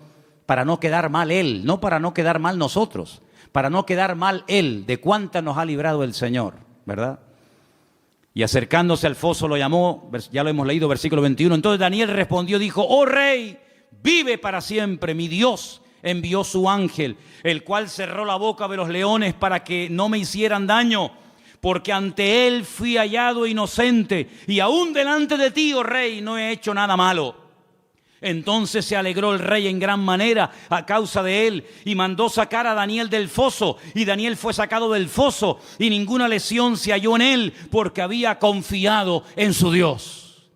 para no quedar mal Él? No para no quedar mal nosotros, para no quedar mal Él. ¿De cuántas nos ha librado el Señor? ¿Verdad? Y acercándose al foso lo llamó, ya lo hemos leído, versículo 21. Entonces Daniel respondió, dijo, oh rey, vive para siempre, mi Dios envió su ángel, el cual cerró la boca de los leones para que no me hicieran daño, porque ante él fui hallado inocente, y aún delante de ti, oh rey, no he hecho nada malo. Entonces se alegró el rey en gran manera a causa de él, y mandó sacar a Daniel del foso, y Daniel fue sacado del foso, y ninguna lesión se halló en él, porque había confiado en su Dios.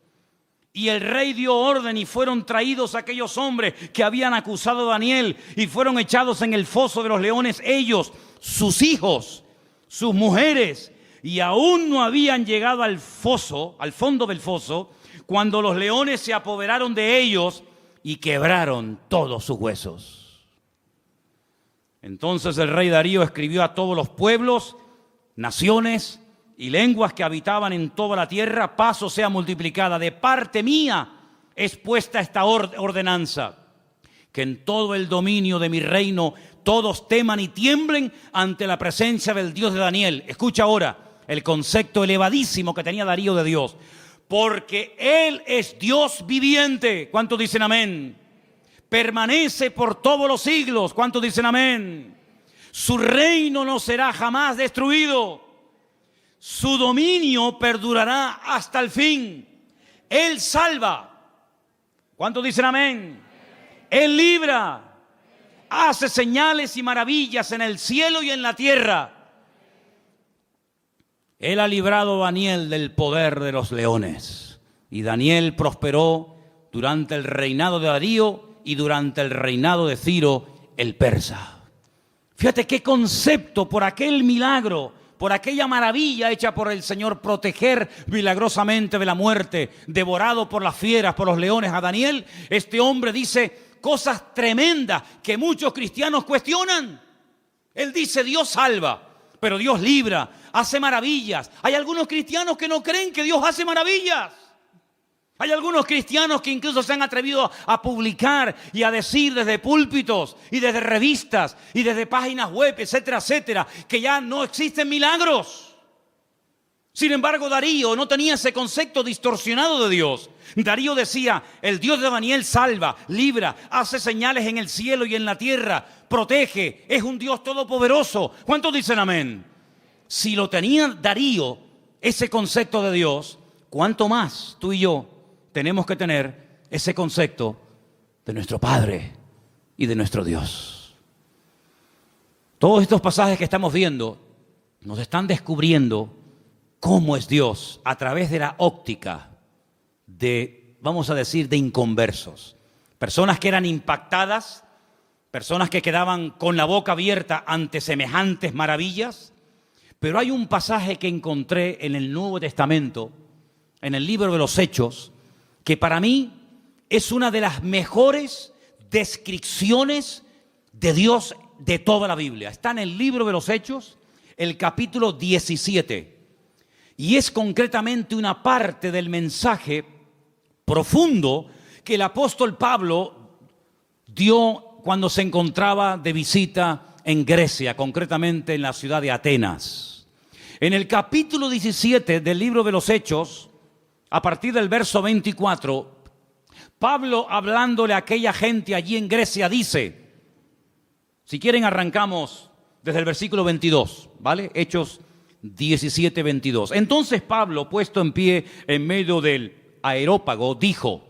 Y el rey dio orden y fueron traídos aquellos hombres que habían acusado a Daniel y fueron echados en el foso de los leones, ellos, sus hijos, sus mujeres, y aún no habían llegado al foso, al fondo del foso, cuando los leones se apoderaron de ellos y quebraron todos sus huesos. Entonces el rey Darío escribió a todos los pueblos, naciones y lenguas que habitaban en toda la tierra, paz o sea multiplicada. De parte mía es puesta esta ordenanza, que en todo el dominio de mi reino todos teman y tiemblen ante la presencia del Dios de Daniel. Escucha ahora el concepto elevadísimo que tenía Darío de Dios. Porque Él es Dios viviente. ¿Cuántos dicen amén? Permanece por todos los siglos. ¿Cuántos dicen amén? Su reino no será jamás destruido. Su dominio perdurará hasta el fin. Él salva. ¿Cuántos dicen amén? Él libra. Hace señales y maravillas en el cielo y en la tierra. Él ha librado a Daniel del poder de los leones. Y Daniel prosperó durante el reinado de Darío y durante el reinado de Ciro el persa. Fíjate qué concepto por aquel milagro, por aquella maravilla hecha por el Señor, proteger milagrosamente de la muerte, devorado por las fieras, por los leones a Daniel. Este hombre dice cosas tremendas que muchos cristianos cuestionan. Él dice: Dios salva, pero Dios libra, hace maravillas. Hay algunos cristianos que no creen que Dios hace maravillas. Hay algunos cristianos que incluso se han atrevido a publicar y a decir desde púlpitos y desde revistas y desde páginas web, etcétera, etcétera, que ya no existen milagros. Sin embargo, Darío no tenía ese concepto distorsionado de Dios. Darío decía: el Dios de Daniel salva, libra, hace señales en el cielo y en la tierra, protege, es un Dios todopoderoso. ¿Cuántos dicen amén? Si lo tenía Darío, ese concepto de Dios, ¿cuánto más tú y yo tenemos que tener ese concepto de nuestro Padre y de nuestro Dios? Todos estos pasajes que estamos viendo nos están descubriendo cómo es Dios a través de la óptica de, vamos a decir, de inconversos. Personas que eran impactadas, personas que quedaban con la boca abierta ante semejantes maravillas. Pero hay un pasaje que encontré en el Nuevo Testamento, en el libro de los Hechos, que para mí es una de las mejores descripciones de Dios de toda la Biblia. Está en el libro de los Hechos, el capítulo 17. Y es concretamente una parte del mensaje profundo que el apóstol Pablo dio cuando se encontraba de visita en Grecia, concretamente en la ciudad de Atenas. En el capítulo 17 del libro de los Hechos, a partir del verso 24, Pablo, hablándole a aquella gente allí en Grecia, dice, si quieren arrancamos desde el versículo 22, ¿vale? Hechos 17, 22. Entonces Pablo, puesto en pie en medio del Areópago, dijo: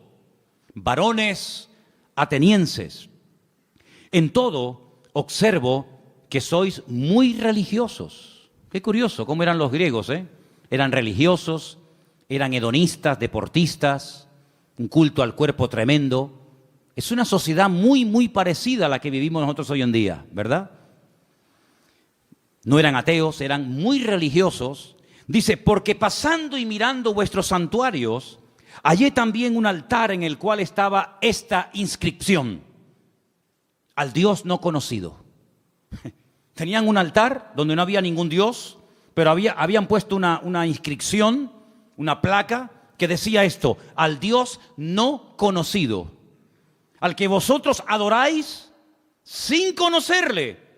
varones atenienses, en todo observo que sois muy religiosos. Qué curioso cómo eran los griegos, ¿eh? Eran religiosos, eran hedonistas, deportistas, un culto al cuerpo tremendo. Es una sociedad muy, muy parecida a la que vivimos nosotros hoy en día, ¿verdad? No eran ateos, eran muy religiosos. Dice, porque pasando y mirando vuestros santuarios, hallé también un altar en el cual estaba esta inscripción: al Dios no conocido. Tenían un altar donde no había ningún Dios, pero habían puesto una inscripción, una placa que decía esto: al Dios no conocido, al que vosotros adoráis sin conocerle.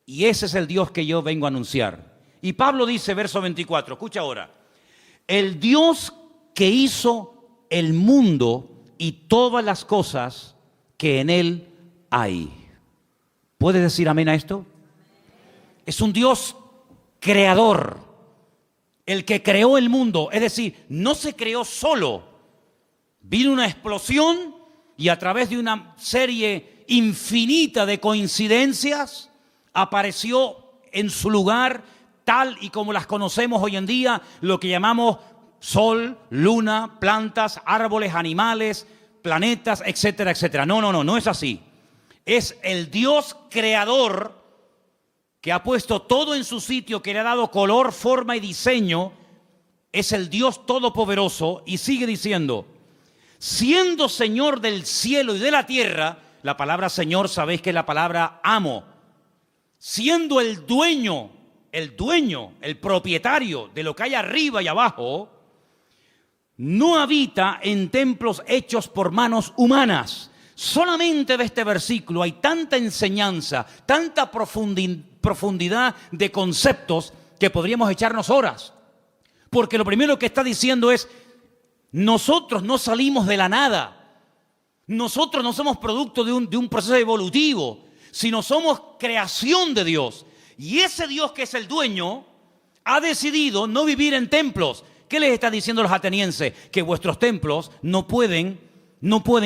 Y ese es el Dios que yo vengo a anunciar. Y Pablo dice, verso 24, escucha ahora: el Dios que hizo el mundo y todas las cosas que en él hay. ¿Puedes decir amén a esto? Es un Dios creador, el que creó el mundo. Es decir, no se creó solo. Vino una explosión y a través de una serie infinita de coincidencias apareció en su lugar, tal y como las conocemos hoy en día, lo que llamamos sol, luna, plantas, árboles, animales, planetas, etcétera, etcétera. No es así. Es el Dios creador que ha puesto todo en su sitio, que le ha dado color, forma y diseño. Es el Dios todopoderoso. Y sigue diciendo, siendo Señor del cielo y de la tierra. La palabra Señor, sabéis que es la palabra amo. Siendo el dueño, el propietario de lo que hay arriba y abajo, no habita en templos hechos por manos humanas. Solamente de este versículo hay tanta enseñanza, tanta profundidad de conceptos que podríamos echarnos horas. Porque lo primero que está diciendo es, nosotros no salimos de la nada. Nosotros no somos producto de un proceso evolutivo, sino somos creación de Dios. Y ese Dios que es el dueño ha decidido no vivir en templos. ¿Qué les está diciendo a los atenienses? Que vuestros templos no pueden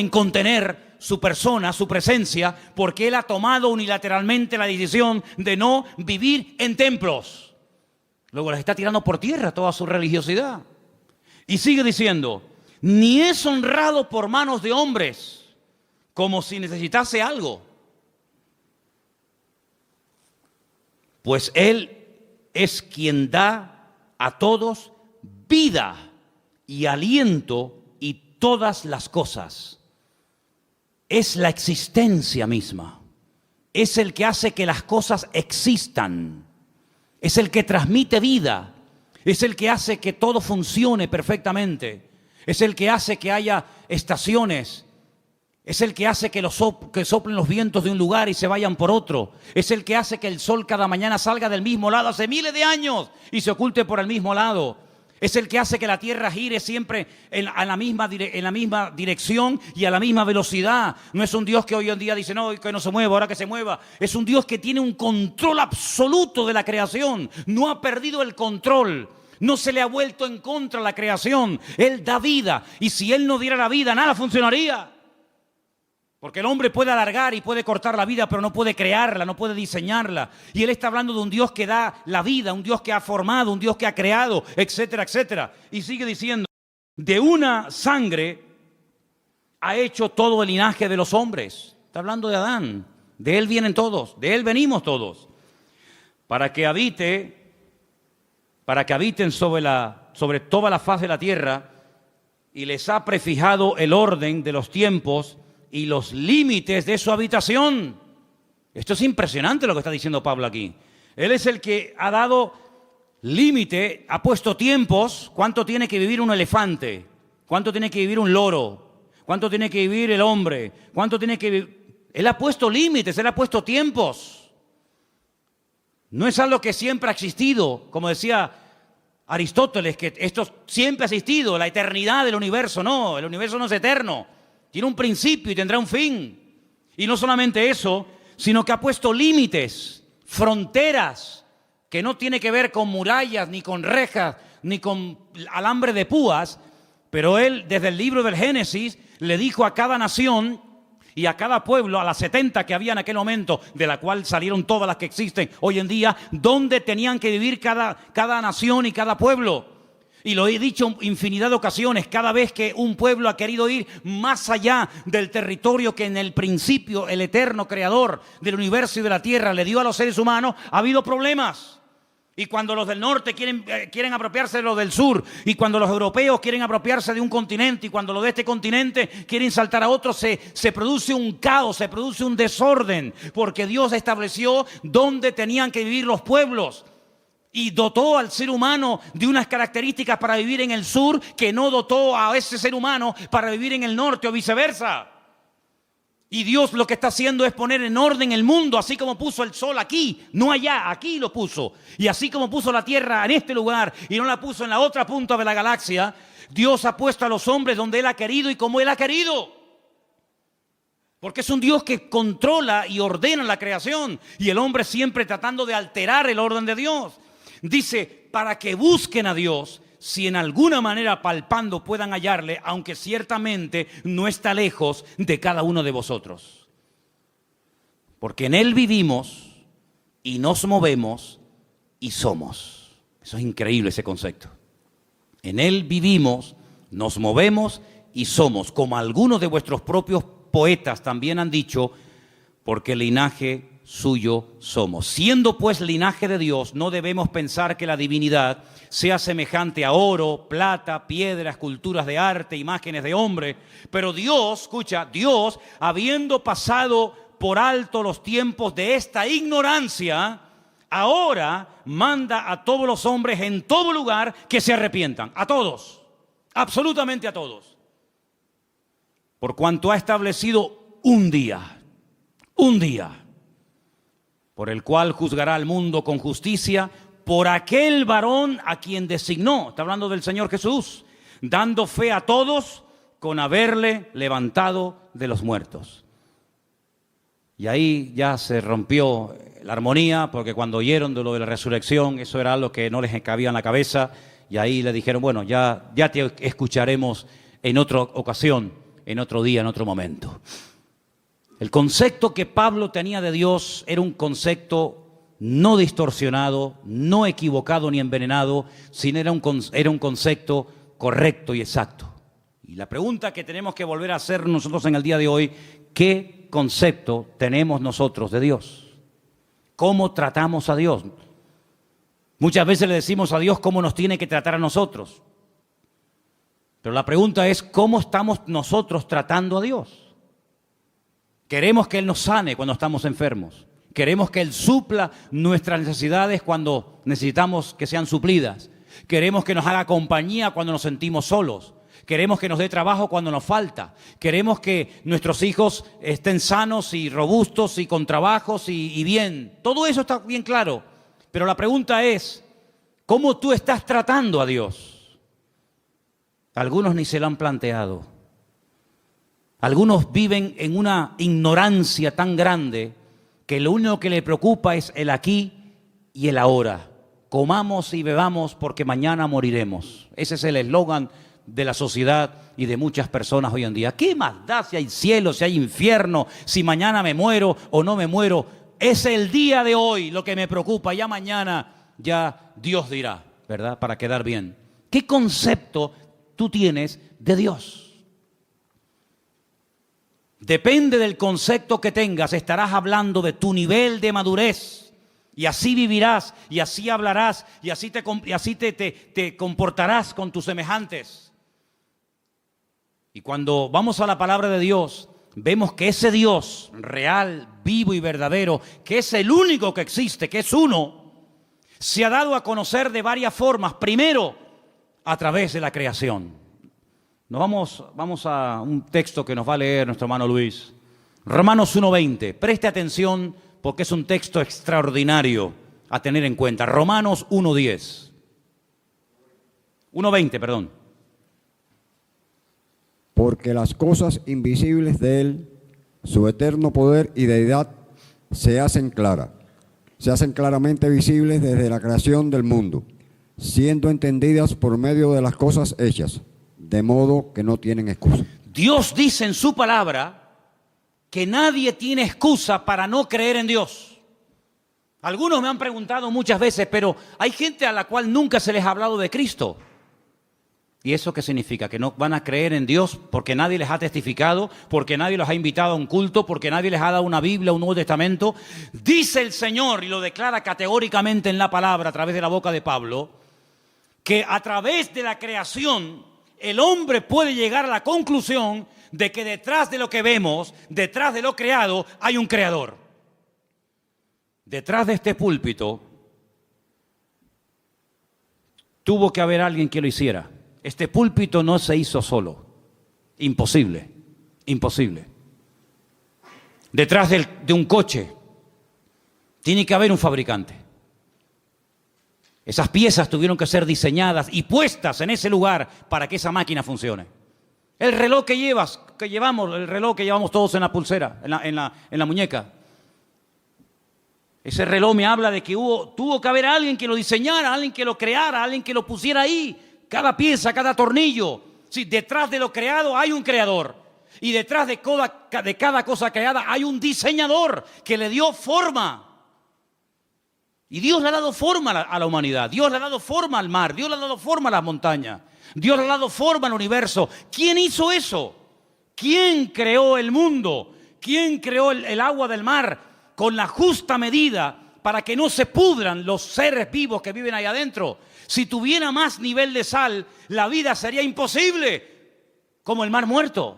contener su persona, su presencia, porque Él ha tomado unilateralmente la decisión de no vivir en templos. Luego les está tirando por tierra toda su religiosidad. Y sigue diciendo, ni es honrado por manos de hombres, como si necesitase algo. Pues Él es quien da a todos vida y aliento y todas las cosas. Es la existencia misma. Es el que hace que las cosas existan. Es el que transmite vida. Es el que hace que todo funcione perfectamente. Es el que hace que haya estaciones. Es el que hace que soplen los vientos de un lugar y se vayan por otro. Es el que hace que el sol cada mañana salga del mismo lado hace miles de años y se oculte por el mismo lado. Es el que hace que la tierra gire siempre en la misma dirección y a la misma velocidad. No es un Dios que hoy en día dice, no, que no se mueva, ahora que se mueva. Es un Dios que tiene un control absoluto de la creación. No ha perdido el control. No se le ha vuelto en contra la creación. Él da vida. Y si Él no diera la vida, nada funcionaría. Porque el hombre puede alargar y puede cortar la vida, pero no puede crearla, no puede diseñarla. Y Él está hablando de un Dios que da la vida, un Dios que ha formado, un Dios que ha creado, etcétera, etcétera. Y sigue diciendo, de una sangre ha hecho todo el linaje de los hombres. Está hablando de Adán. De Él vienen todos, de Él venimos todos. Para que habiten sobre toda la faz de la tierra, y les ha prefijado el orden de los tiempos y los límites de su habitación. Esto es impresionante lo que está diciendo Pablo aquí. Él es el que ha dado límite, ha puesto tiempos. ¿Cuánto tiene que vivir un elefante? ¿Cuánto tiene que vivir un loro? ¿Cuánto tiene que vivir el hombre? ¿Cuánto tiene que vivir? Él ha puesto límites, Él ha puesto tiempos. No es algo que siempre ha existido, como decía Aristóteles, que esto siempre ha existido, la eternidad del universo. No, el universo no es eterno. Tiene un principio y tendrá un fin. Y no solamente eso, sino que ha puesto límites, fronteras, que no tiene que ver con murallas, ni con rejas, ni con alambre de púas. Pero Él, desde el libro del Génesis, le dijo a cada nación y a cada pueblo, a las 70 que había en aquel momento, de la cual salieron todas las que existen hoy en día, dónde tenían que vivir cada nación y cada pueblo. Y lo he dicho infinidad de ocasiones, cada vez que un pueblo ha querido ir más allá del territorio que en el principio el eterno creador del universo y de la tierra le dio a los seres humanos, ha habido problemas. Y cuando los del norte quieren apropiarse de los del sur, y cuando los europeos quieren apropiarse de un continente, y cuando los de este continente quieren saltar a otro, se produce un caos, se produce un desorden, porque Dios estableció dónde tenían que vivir los pueblos. Y dotó al ser humano de unas características para vivir en el sur que no dotó a ese ser humano para vivir en el norte o viceversa. Y Dios lo que está haciendo es poner en orden el mundo, así como puso el sol aquí, no allá, aquí lo puso. Y así como puso la tierra en este lugar y no la puso en la otra punta de la galaxia, Dios ha puesto a los hombres donde Él ha querido y como Él ha querido. Porque es un Dios que controla y ordena la creación, y el hombre siempre tratando de alterar el orden de Dios. Dice, para que busquen a Dios, si en alguna manera palpando puedan hallarle, aunque ciertamente no está lejos de cada uno de vosotros. Porque en Él vivimos y nos movemos y somos. Eso es increíble, ese concepto. En Él vivimos, nos movemos y somos, como algunos de vuestros propios poetas también han dicho, porque linaje suyo somos. Siendo pues linaje de Dios, no debemos pensar que la divinidad sea semejante a oro, plata, piedras, esculturas de arte, imágenes de hombre. Pero Dios, escucha, Dios, habiendo pasado por alto los tiempos de esta ignorancia, ahora manda a todos los hombres en todo lugar que se arrepientan. A todos, absolutamente a todos. Por cuanto ha establecido un día, por el cual juzgará al mundo con justicia por aquel varón a quien designó. Está hablando del Señor Jesús, dando fe a todos con haberle levantado de los muertos. Y ahí ya se rompió la armonía, porque cuando oyeron de lo de la resurrección, eso era algo que no les cabía en la cabeza, y ahí le dijeron, bueno, ya te escucharemos en otra ocasión, en otro día, en otro momento. El concepto que Pablo tenía de Dios era un concepto no distorsionado, no equivocado ni envenenado, sino era un concepto correcto y exacto. Y la pregunta que tenemos que volver a hacer nosotros en el día de hoy, ¿qué concepto tenemos nosotros de Dios? ¿Cómo tratamos a Dios? Muchas veces le decimos a Dios cómo nos tiene que tratar a nosotros. Pero la pregunta es, ¿cómo estamos nosotros tratando a Dios? Queremos que Él nos sane cuando estamos enfermos. Queremos que Él supla nuestras necesidades cuando necesitamos que sean suplidas. Queremos que nos haga compañía cuando nos sentimos solos. Queremos que nos dé trabajo cuando nos falta. Queremos que nuestros hijos estén sanos y robustos y con trabajos y bien. Todo eso está bien claro. Pero la pregunta es, ¿cómo tú estás tratando a Dios? Algunos ni se lo han planteado. Algunos viven en una ignorancia tan grande que lo único que le preocupa es el aquí y el ahora. Comamos y bebamos porque mañana moriremos. Ese es el eslogan de la sociedad y de muchas personas hoy en día. ¿Qué más da si hay cielo, si hay infierno, si mañana me muero o no me muero? Es el día de hoy lo que me preocupa. Ya mañana ya Dios dirá, ¿verdad? Para quedar bien. ¿Qué concepto tú tienes de Dios? Depende del concepto que tengas, estarás hablando de tu nivel de madurez. Y así vivirás, y así hablarás, y así te comportarás con tus semejantes. Y cuando vamos a la palabra de Dios, vemos que ese Dios real, vivo y verdadero, que es el único que existe, que es uno, se ha dado a conocer de varias formas. Primero, a través de la creación. Vamos a un texto que nos va a leer nuestro hermano Luis. Romanos 1:20. Preste atención porque es un texto extraordinario a tener en cuenta. Romanos 1:10. 1:20, perdón. Porque las cosas invisibles de Él, su eterno poder y deidad, se hacen claramente visibles desde la creación del mundo, siendo entendidas por medio de las cosas hechas, de modo que no tienen excusa. Dios dice en su palabra que nadie tiene excusa para no creer en Dios. Algunos me han preguntado muchas veces, pero hay gente a la cual nunca se les ha hablado de Cristo. ¿Y eso qué significa? ¿Que no van a creer en Dios porque nadie les ha testificado, porque nadie los ha invitado a un culto, porque nadie les ha dado una Biblia, un Nuevo Testamento? Dice el Señor, y lo declara categóricamente en la palabra a través de la boca de Pablo, que a través de la creación el hombre puede llegar a la conclusión de que detrás de lo que vemos, detrás de lo creado, hay un creador. Detrás de este púlpito tuvo que haber alguien que lo hiciera. Este púlpito no se hizo solo. Imposible, imposible. Detrás de un coche tiene que haber un fabricante. Esas piezas tuvieron que ser diseñadas y puestas en ese lugar para que esa máquina funcione. El reloj que llevamos, el reloj que llevamos todos en la pulsera, en la muñeca. Ese reloj me habla de que tuvo que haber alguien que lo diseñara, alguien que lo creara, alguien que lo pusiera ahí. Cada pieza, cada tornillo. Sí, detrás de lo creado hay un creador. Y detrás de cada cosa creada hay un diseñador que le dio forma. Y Dios le ha dado forma a la humanidad. Dios le ha dado forma al mar. Dios le ha dado forma a las montañas. Dios le ha dado forma al universo. ¿Quién hizo eso? ¿Quién creó el mundo? ¿Quién creó el agua del mar con la justa medida para que no se pudran los seres vivos que viven ahí adentro? Si tuviera más nivel de sal, la vida sería imposible, como el mar muerto.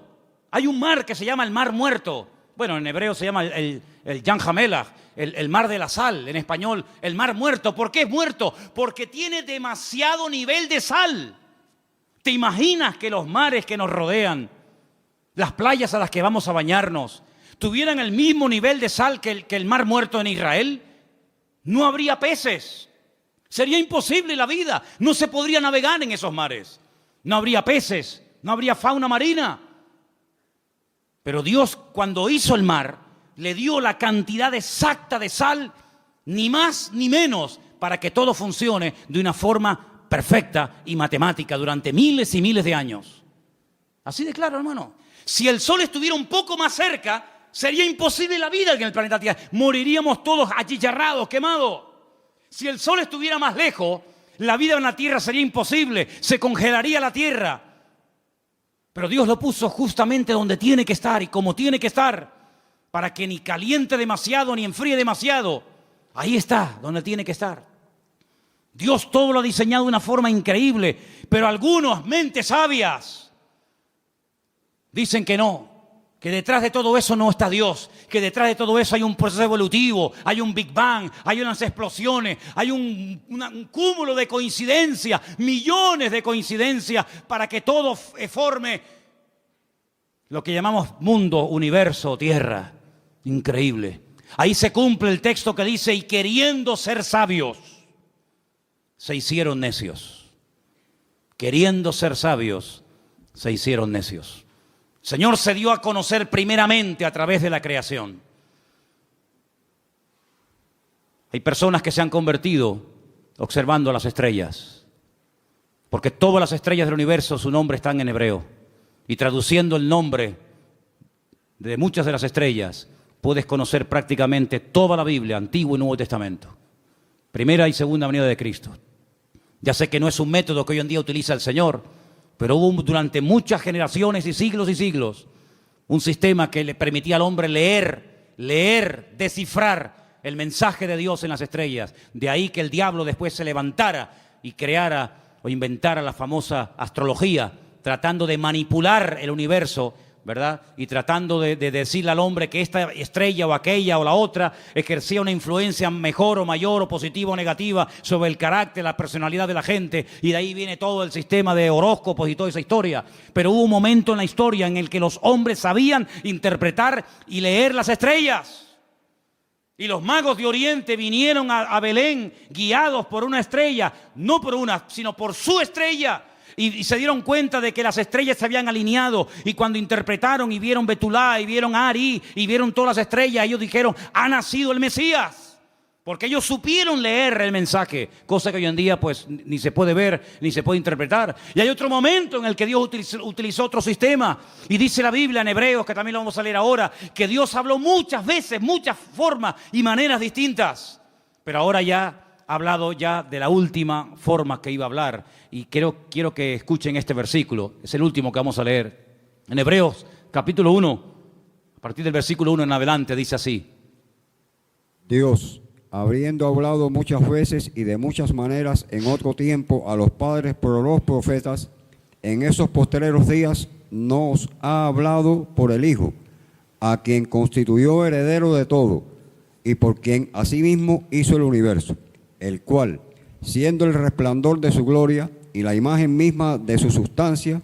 Hay un mar que se llama el mar muerto. Bueno, en hebreo se llama el Yam HaMelach, el mar de la sal, en español, el mar muerto. ¿Por qué es muerto? Porque tiene demasiado nivel de sal. ¿Te imaginas que los mares que nos rodean, las playas a las que vamos a bañarnos, tuvieran el mismo nivel de sal que el mar muerto en Israel? No habría peces. Sería imposible la vida. No se podría navegar en esos mares. No habría peces, no habría fauna marina. Pero Dios, cuando hizo el mar, le dio la cantidad exacta de sal, ni más ni menos, para que todo funcione de una forma perfecta y matemática durante miles y miles de años. Así de claro, hermano. Si el sol estuviera un poco más cerca, sería imposible la vida en el planeta Tierra. Moriríamos todos achicharrados, quemados. Si el sol estuviera más lejos, la vida en la Tierra sería imposible. Se congelaría la Tierra. Pero Dios lo puso justamente donde tiene que estar y como tiene que estar, para que ni caliente demasiado ni enfríe demasiado. Ahí está, donde tiene que estar. Dios todo lo ha diseñado de una forma increíble, pero algunas mentes sabias dicen que no, que detrás de todo eso no está Dios, que detrás de todo eso hay un proceso evolutivo, hay un Big Bang, hay unas explosiones, hay un cúmulo de coincidencias, millones de coincidencias para que todo forme lo que llamamos mundo, universo, tierra. Increíble. Ahí se cumple el texto que dice: y queriendo ser sabios, se hicieron necios. Queriendo ser sabios, se hicieron necios. El Señor se dio a conocer primeramente a través de la creación. Hay personas que se han convertido observando las estrellas, porque todas las estrellas del universo, su nombre está en hebreo. Y traduciendo el nombre de muchas de las estrellas, puedes conocer prácticamente toda la Biblia, Antiguo y Nuevo Testamento. Primera y segunda venida de Cristo. Ya sé que no es un método que hoy en día utiliza el Señor, pero hubo durante muchas generaciones y siglos, un sistema que le permitía al hombre leer, descifrar el mensaje de Dios en las estrellas. De ahí que el diablo después se levantara y creara o inventara la famosa astrología, tratando de manipular el universo, ¿verdad? Y tratando de decirle al hombre que esta estrella o aquella o la otra ejercía una influencia mejor o mayor o positiva o negativa sobre el carácter, la personalidad de la gente, y de ahí viene todo el sistema de horóscopos y toda esa historia. Pero hubo un momento en la historia en el que los hombres sabían interpretar y leer las estrellas. Y los magos de Oriente vinieron a Belén guiados por una estrella, no por una, sino por su estrella. Y se dieron cuenta de que las estrellas se habían alineado, y cuando interpretaron y vieron Betulá y vieron Ari y vieron todas las estrellas, ellos dijeron: ha nacido el Mesías, porque ellos supieron leer el mensaje, cosa que hoy en día pues ni se puede ver ni se puede interpretar. Y hay otro momento en el que Dios utilizó otro sistema, y dice la Biblia en Hebreos, que también lo vamos a leer ahora, que Dios habló muchas veces, muchas formas y maneras distintas, pero ahora ya ha hablado ya de la última forma que iba a hablar. Y quiero que escuchen este versículo. Es el último que vamos a leer. En Hebreos capítulo 1, a partir del versículo 1 en adelante, dice así: Dios, habiendo hablado muchas veces y de muchas maneras en otro tiempo a los padres por los profetas, en esos postreros días nos ha hablado por el Hijo, a quien constituyó heredero de todo, y por quien asimismo hizo el universo, el cual, siendo el resplandor de su gloria y la imagen misma de su sustancia,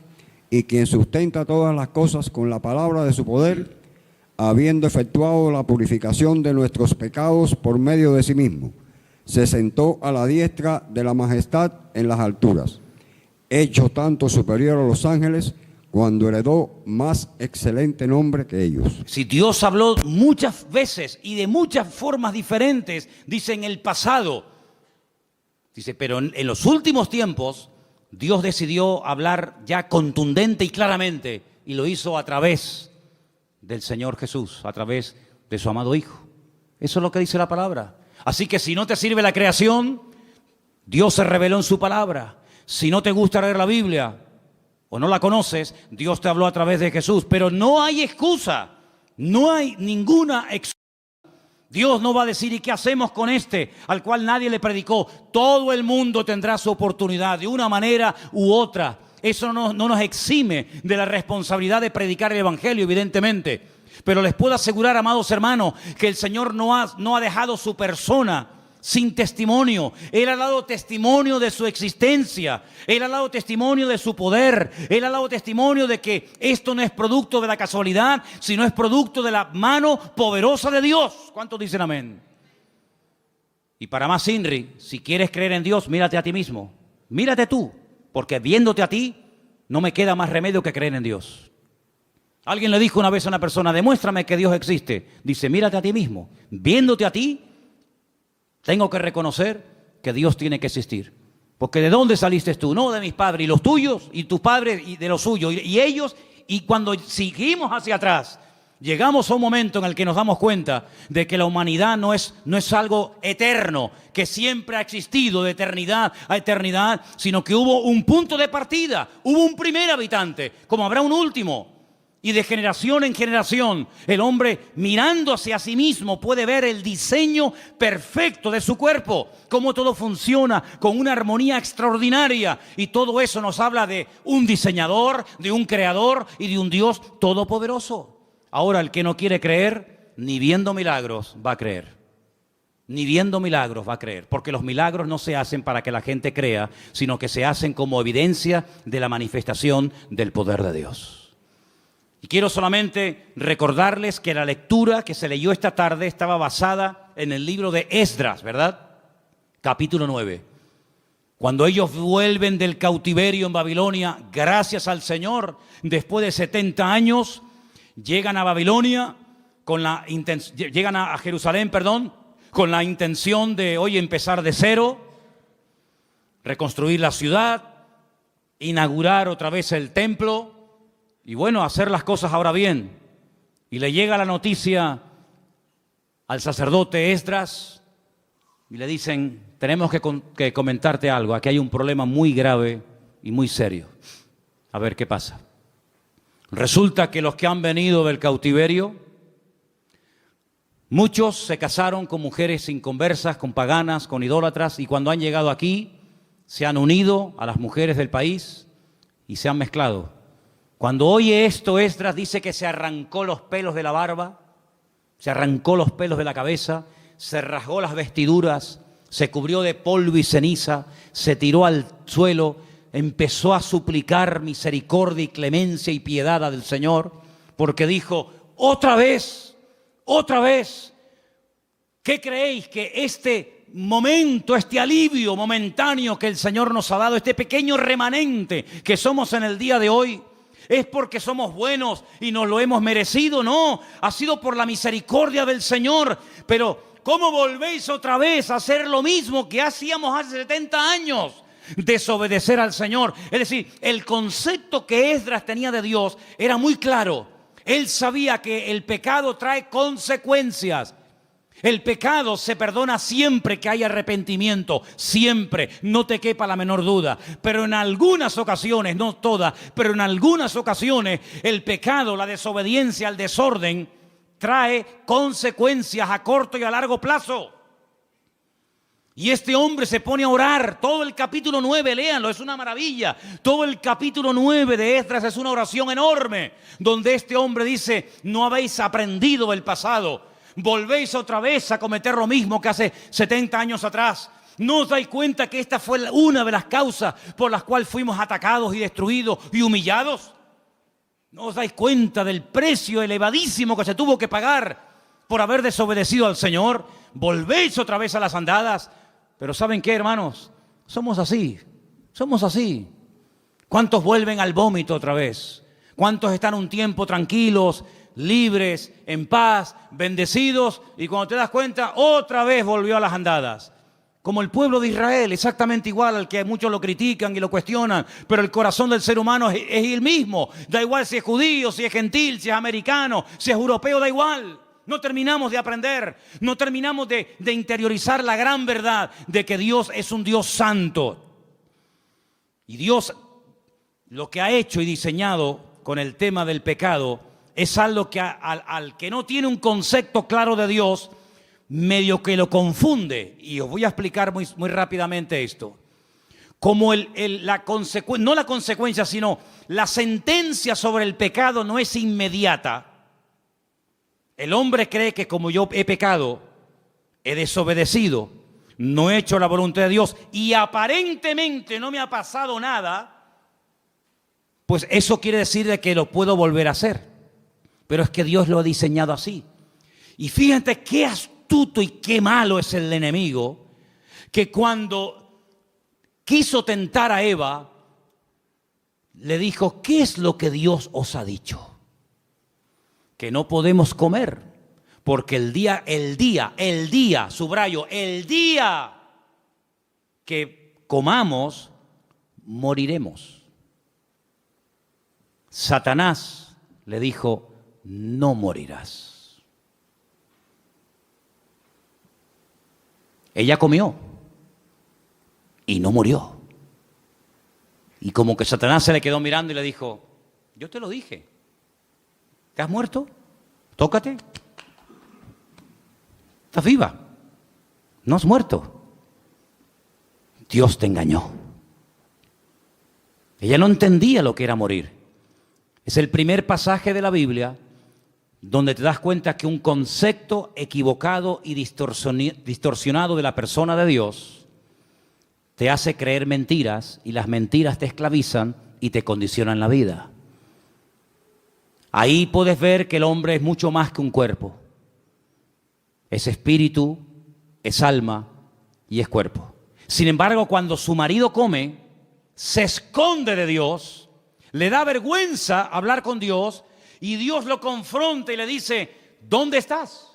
y quien sustenta todas las cosas con la palabra de su poder, habiendo efectuado la purificación de nuestros pecados por medio de sí mismo, se sentó a la diestra de la majestad en las alturas, hecho tanto superior a los ángeles, cuando heredó más excelente nombre que ellos. Si Dios habló muchas veces y de muchas formas diferentes, dice en el pasado, dice, pero en los últimos tiempos Dios decidió hablar ya contundente y claramente, y lo hizo a través del Señor Jesús, a través de su amado Hijo. Eso es lo que dice la palabra. Así que si no te sirve la creación, Dios se reveló en su palabra. Si no te gusta leer la Biblia o no la conoces, Dios te habló a través de Jesús. Pero no hay excusa, no hay ninguna excusa. Dios no va a decir: ¿y qué hacemos con este al cual nadie le predicó? Todo el mundo tendrá su oportunidad de una manera u otra. Eso no nos exime de la responsabilidad de predicar el Evangelio, evidentemente. Pero les puedo asegurar, amados hermanos, que el Señor no ha dejado su persona sin testimonio. Él ha dado testimonio de su existencia. Él ha dado testimonio de su poder. Él ha dado testimonio de que esto no es producto de la casualidad, sino es producto de la mano poderosa de Dios. ¿Cuántos dicen amén? Y para más INRI, si quieres creer en Dios, mírate a ti mismo. Mírate tú, porque viéndote a ti, no me queda más remedio que creer en Dios. Alguien le dijo una vez a una persona: demuéstrame que Dios existe. Dice: mírate a ti mismo. Viéndote a ti, tengo que reconocer que Dios tiene que existir. Porque ¿de dónde saliste tú? No, de mis padres, y los tuyos, y tus padres, y de los suyos, y ellos. Y cuando seguimos hacia atrás, Llegamos a un momento en el que nos damos cuenta de que la humanidad no es algo eterno, que siempre ha existido de eternidad a eternidad, sino que hubo un punto de partida, hubo un primer habitante, como habrá un último. Y de generación en generación, el hombre mirando hacia sí mismo puede ver el diseño perfecto de su cuerpo, cómo todo funciona con una armonía extraordinaria. Y todo eso nos habla de un diseñador, de un creador y de un Dios todopoderoso. Ahora, el que no quiere creer, ni viendo milagros va a creer. Ni viendo milagros va a creer, porque los milagros no se hacen para que la gente crea, sino que se hacen como evidencia de la manifestación del poder de Dios. Y quiero solamente recordarles que la lectura que se leyó esta tarde estaba basada en el libro de Esdras, ¿verdad? Capítulo 9. Cuando ellos vuelven del cautiverio en Babilonia, gracias al Señor, después de 70 años, llegan a Babilonia, llegan a Jerusalén, con la intención de hoy empezar de cero, reconstruir la ciudad, inaugurar otra vez el templo, y bueno, hacer las cosas ahora bien. Y le llega la noticia al sacerdote Esdras y le dicen, tenemos que comentarte algo, aquí hay un problema muy grave y muy serio. A ver qué pasa. Resulta que los que han venido del cautiverio, muchos se casaron con mujeres inconversas, con paganas, con idólatras, y cuando han llegado aquí, se han unido a las mujeres del país y se han mezclado. Cuando oye esto, Esdras dice que se arrancó los pelos de la barba, se arrancó los pelos de la cabeza, se rasgó las vestiduras, se cubrió de polvo y ceniza, se tiró al suelo, empezó a suplicar misericordia y clemencia y piedad del Señor, porque dijo, otra vez, ¿qué creéis que este momento, este alivio momentáneo que el Señor nos ha dado, este pequeño remanente que somos en el día de hoy, es porque somos buenos y nos lo hemos merecido? No, ha sido por la misericordia del Señor. Pero ¿cómo volvéis otra vez a hacer lo mismo que hacíamos hace 70 años? Desobedecer al Señor. Es decir, el concepto que Esdras tenía de Dios era muy claro. Él sabía que el pecado trae consecuencias. El pecado se perdona siempre que hay arrepentimiento, siempre, no te quepa la menor duda. Pero en algunas ocasiones, no todas, pero en algunas ocasiones el pecado, la desobediencia, el desorden, trae consecuencias a corto y a largo plazo. Y este hombre se pone a orar, todo el capítulo 9, léanlo, es una maravilla. Todo el capítulo 9 de Esdras es una oración enorme, donde este hombre dice, no habéis aprendido del pasado. Volvéis otra vez a cometer lo mismo que hace 70 años atrás. ¿No os dais cuenta que esta fue una de las causas por las cuales fuimos atacados y destruidos y humillados? ¿No os dais cuenta del precio elevadísimo que se tuvo que pagar por haber desobedecido al Señor? Volvéis otra vez a las andadas. Pero ¿saben qué, hermanos? Somos así. ¿Cuántos vuelven al vómito otra vez? ¿Cuántos están un tiempo tranquilos, libres, en paz, bendecidos, y cuando te das cuenta, otra vez volvió a las andadas? Como el pueblo de Israel, exactamente igual, al que muchos lo critican y lo cuestionan, pero el corazón del ser humano es el mismo. Da igual si es judío, si es gentil, si es americano, si es europeo, da igual. No terminamos de aprender, no terminamos de interiorizar la gran verdad de que Dios es un Dios santo. Y Dios lo que ha hecho y diseñado con el tema del pecado es algo que al que no tiene un concepto claro de Dios, medio que lo confunde. Y os voy a explicar muy rápidamente esto. Como no la consecuencia, sino la sentencia sobre el pecado no es inmediata. El hombre cree que como yo he pecado, he desobedecido, no he hecho la voluntad de Dios y aparentemente no me ha pasado nada, pues eso quiere decir de que lo puedo volver a hacer. Pero es que Dios lo ha diseñado así. Y fíjate qué astuto y qué malo es el enemigo, que cuando quiso tentar a Eva, le dijo, ¿qué es lo que Dios os ha dicho? Que no podemos comer, porque el día, subrayo, el día que comamos, moriremos. Satanás le dijo, no morirás. Ella comió y no murió. Y como que Satanás se le quedó mirando y le dijo, yo te lo dije, ¿te has muerto? Tócate. Estás viva, no has muerto. Dios te engañó. Ella no entendía lo que era morir. Es el primer pasaje de la Biblia donde te das cuenta que un concepto equivocado y distorsionado de la persona de Dios te hace creer mentiras, y las mentiras te esclavizan y te condicionan la vida. Ahí puedes ver que el hombre es mucho más que un cuerpo. Es espíritu, es alma y es cuerpo. Sin embargo, cuando su marido come, se esconde de Dios, le da vergüenza hablar con Dios, y Dios lo confronta y le dice, ¿dónde estás?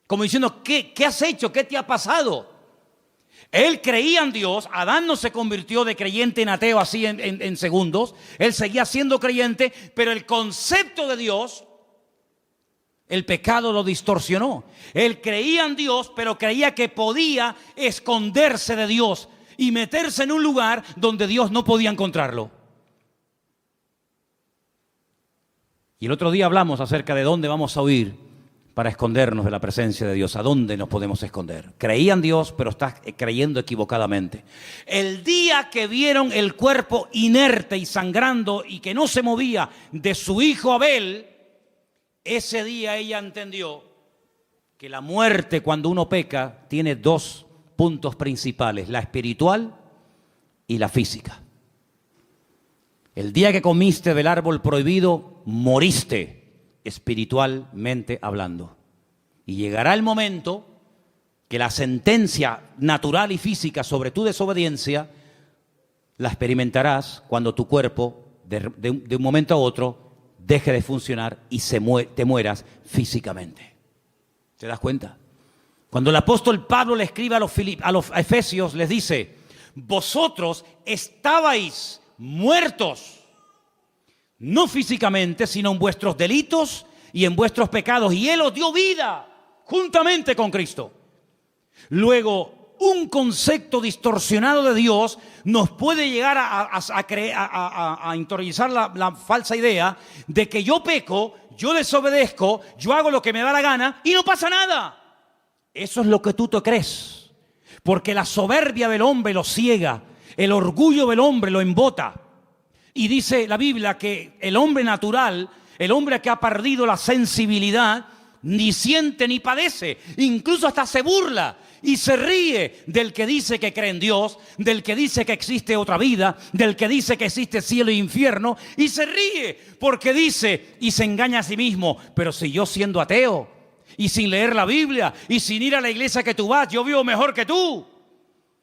Como diciendo, ¿qué has hecho? ¿Qué te ha pasado? Él creía en Dios. Adán no se convirtió de creyente en ateo así en segundos. Él seguía siendo creyente, pero el concepto de Dios, el pecado lo distorsionó. Él creía en Dios, pero creía que podía esconderse de Dios y meterse en un lugar donde Dios no podía encontrarlo. Y el otro día hablamos acerca de dónde vamos a huir para escondernos de la presencia de Dios. ¿A dónde nos podemos esconder? Creía en Dios, pero estás creyendo equivocadamente. El día que vieron el cuerpo inerte y sangrando y que no se movía de su hijo Abel, ese día ella entendió que la muerte, cuando uno peca, tiene dos puntos principales: la espiritual y la física. El día que comiste del árbol prohibido, moriste espiritualmente hablando. Y llegará el momento que la sentencia natural y física sobre tu desobediencia la experimentarás cuando tu cuerpo, de un momento a otro, deje de funcionar y te mueras físicamente. ¿Te das cuenta? Cuando el apóstol Pablo le escribe a los Efesios, les dice, vosotros estabais muertos, no físicamente, sino en vuestros delitos y en vuestros pecados, y Él os dio vida juntamente con Cristo. Luego, un concepto distorsionado de Dios nos puede llegar a interiorizar la falsa idea de que yo peco, yo desobedezco, yo hago lo que me da la gana y no pasa nada. Eso es lo que tú te crees, porque la soberbia del hombre lo ciega, el orgullo del hombre lo embota. Y dice la Biblia que el hombre natural, el hombre que ha perdido la sensibilidad, ni siente ni padece, incluso hasta se burla y se ríe del que dice que cree en Dios, del que dice que existe otra vida, del que dice que existe cielo e infierno, y se ríe porque dice y se engaña a sí mismo, pero si yo siendo ateo y sin leer la Biblia y sin ir a la iglesia que tú vas, yo vivo mejor que tú.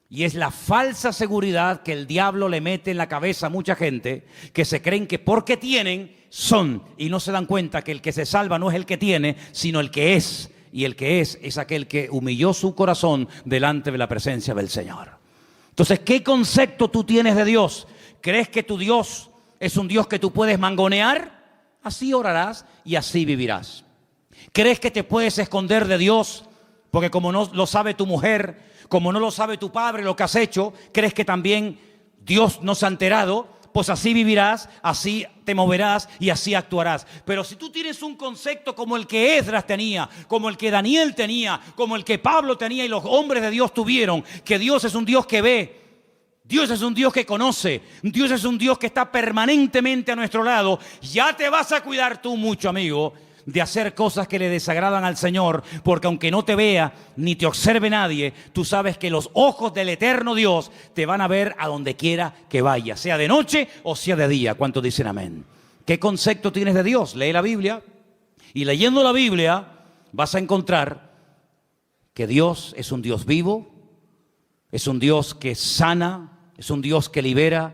Y es la falsa seguridad que el diablo le mete en la cabeza a mucha gente, que se creen que porque tienen, son, y no se dan cuenta que el que se salva no es el que tiene, sino el que es. Y el que es aquel que humilló su corazón delante de la presencia del Señor. Entonces, ¿qué concepto tú tienes de Dios? ¿Crees que tu Dios es un Dios que tú puedes mangonear? Así orarás y así vivirás. ¿Crees que te puedes esconder de Dios? Porque como no lo sabe tu mujer, como no lo sabe tu padre lo que has hecho, ¿crees que también Dios no se ha enterado? Pues así vivirás, así te moverás y así actuarás. Pero si tú tienes un concepto como el que Esdras tenía, como el que Daniel tenía, como el que Pablo tenía y los hombres de Dios tuvieron, que Dios es un Dios que ve, Dios es un Dios que conoce, Dios es un Dios que está permanentemente a nuestro lado, ya te vas a cuidar tú mucho, amigo, de hacer cosas que le desagradan al Señor, porque aunque no te vea ni te observe nadie, tú sabes que los ojos del eterno Dios te van a ver a donde quiera que vayas, sea de noche o sea de día. ¿Cuántos dicen amén? ¿Qué concepto tienes de Dios? Lee la Biblia, y leyendo la Biblia vas a encontrar que Dios es un Dios vivo, es un Dios que sana, es un Dios que libera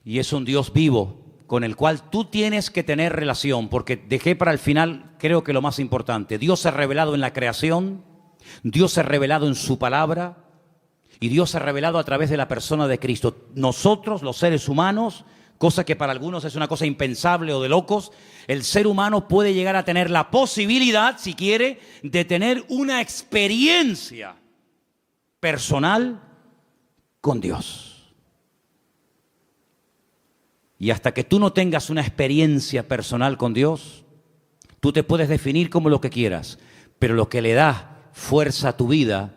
y es un Dios vivo, con el cual tú tienes que tener relación, porque dejé para el final, creo que lo más importante. Dios se ha revelado en la creación, Dios se ha revelado en su palabra, y Dios se ha revelado a través de la persona de Cristo. Nosotros, los seres humanos, cosa que para algunos es una cosa impensable o de locos, el ser humano puede llegar a tener la posibilidad, si quiere, de tener una experiencia personal con Dios. Y hasta que tú no tengas una experiencia personal con Dios, tú te puedes definir como lo que quieras, pero lo que le da fuerza a tu vida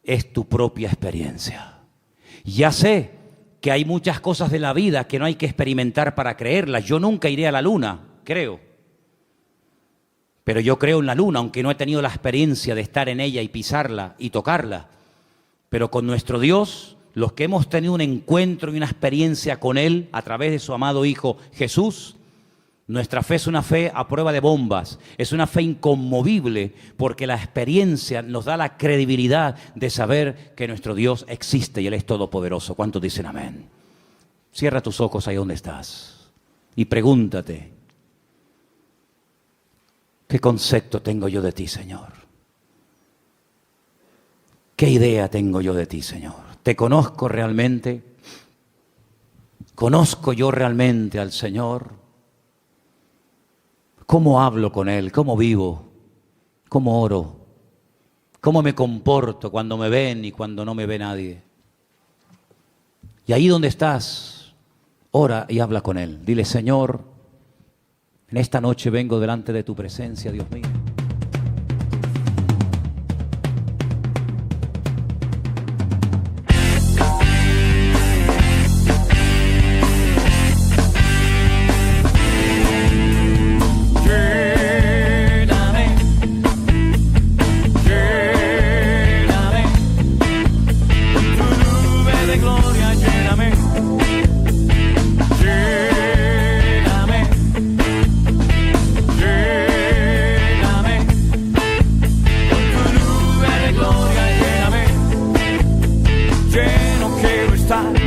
es tu propia experiencia. Ya sé que hay muchas cosas de la vida que no hay que experimentar para creerlas. Yo nunca iré a la luna, creo. Pero yo creo en la luna, aunque no he tenido la experiencia de estar en ella y pisarla y tocarla. Pero con nuestro Dios, los que hemos tenido un encuentro y una experiencia con Él a través de su amado Hijo Jesús, nuestra fe es una fe a prueba de bombas, es una fe inconmovible, porque la experiencia nos da la credibilidad de saber que nuestro Dios existe y Él es todopoderoso. ¿Cuántos dicen amén? Cierra tus ojos ahí donde estás y pregúntate, ¿qué concepto tengo yo de ti, Señor? ¿Qué idea tengo yo de ti, Señor? ¿Te conozco realmente? ¿Conozco yo realmente al Señor? ¿Cómo hablo con Él? ¿Cómo vivo? ¿Cómo oro? ¿Cómo me comporto cuando me ven y cuando no me ve nadie? Y ahí donde estás, ora y habla con Él. Dile, Señor, en esta noche vengo delante de tu presencia, Dios mío. Lleno quiero estar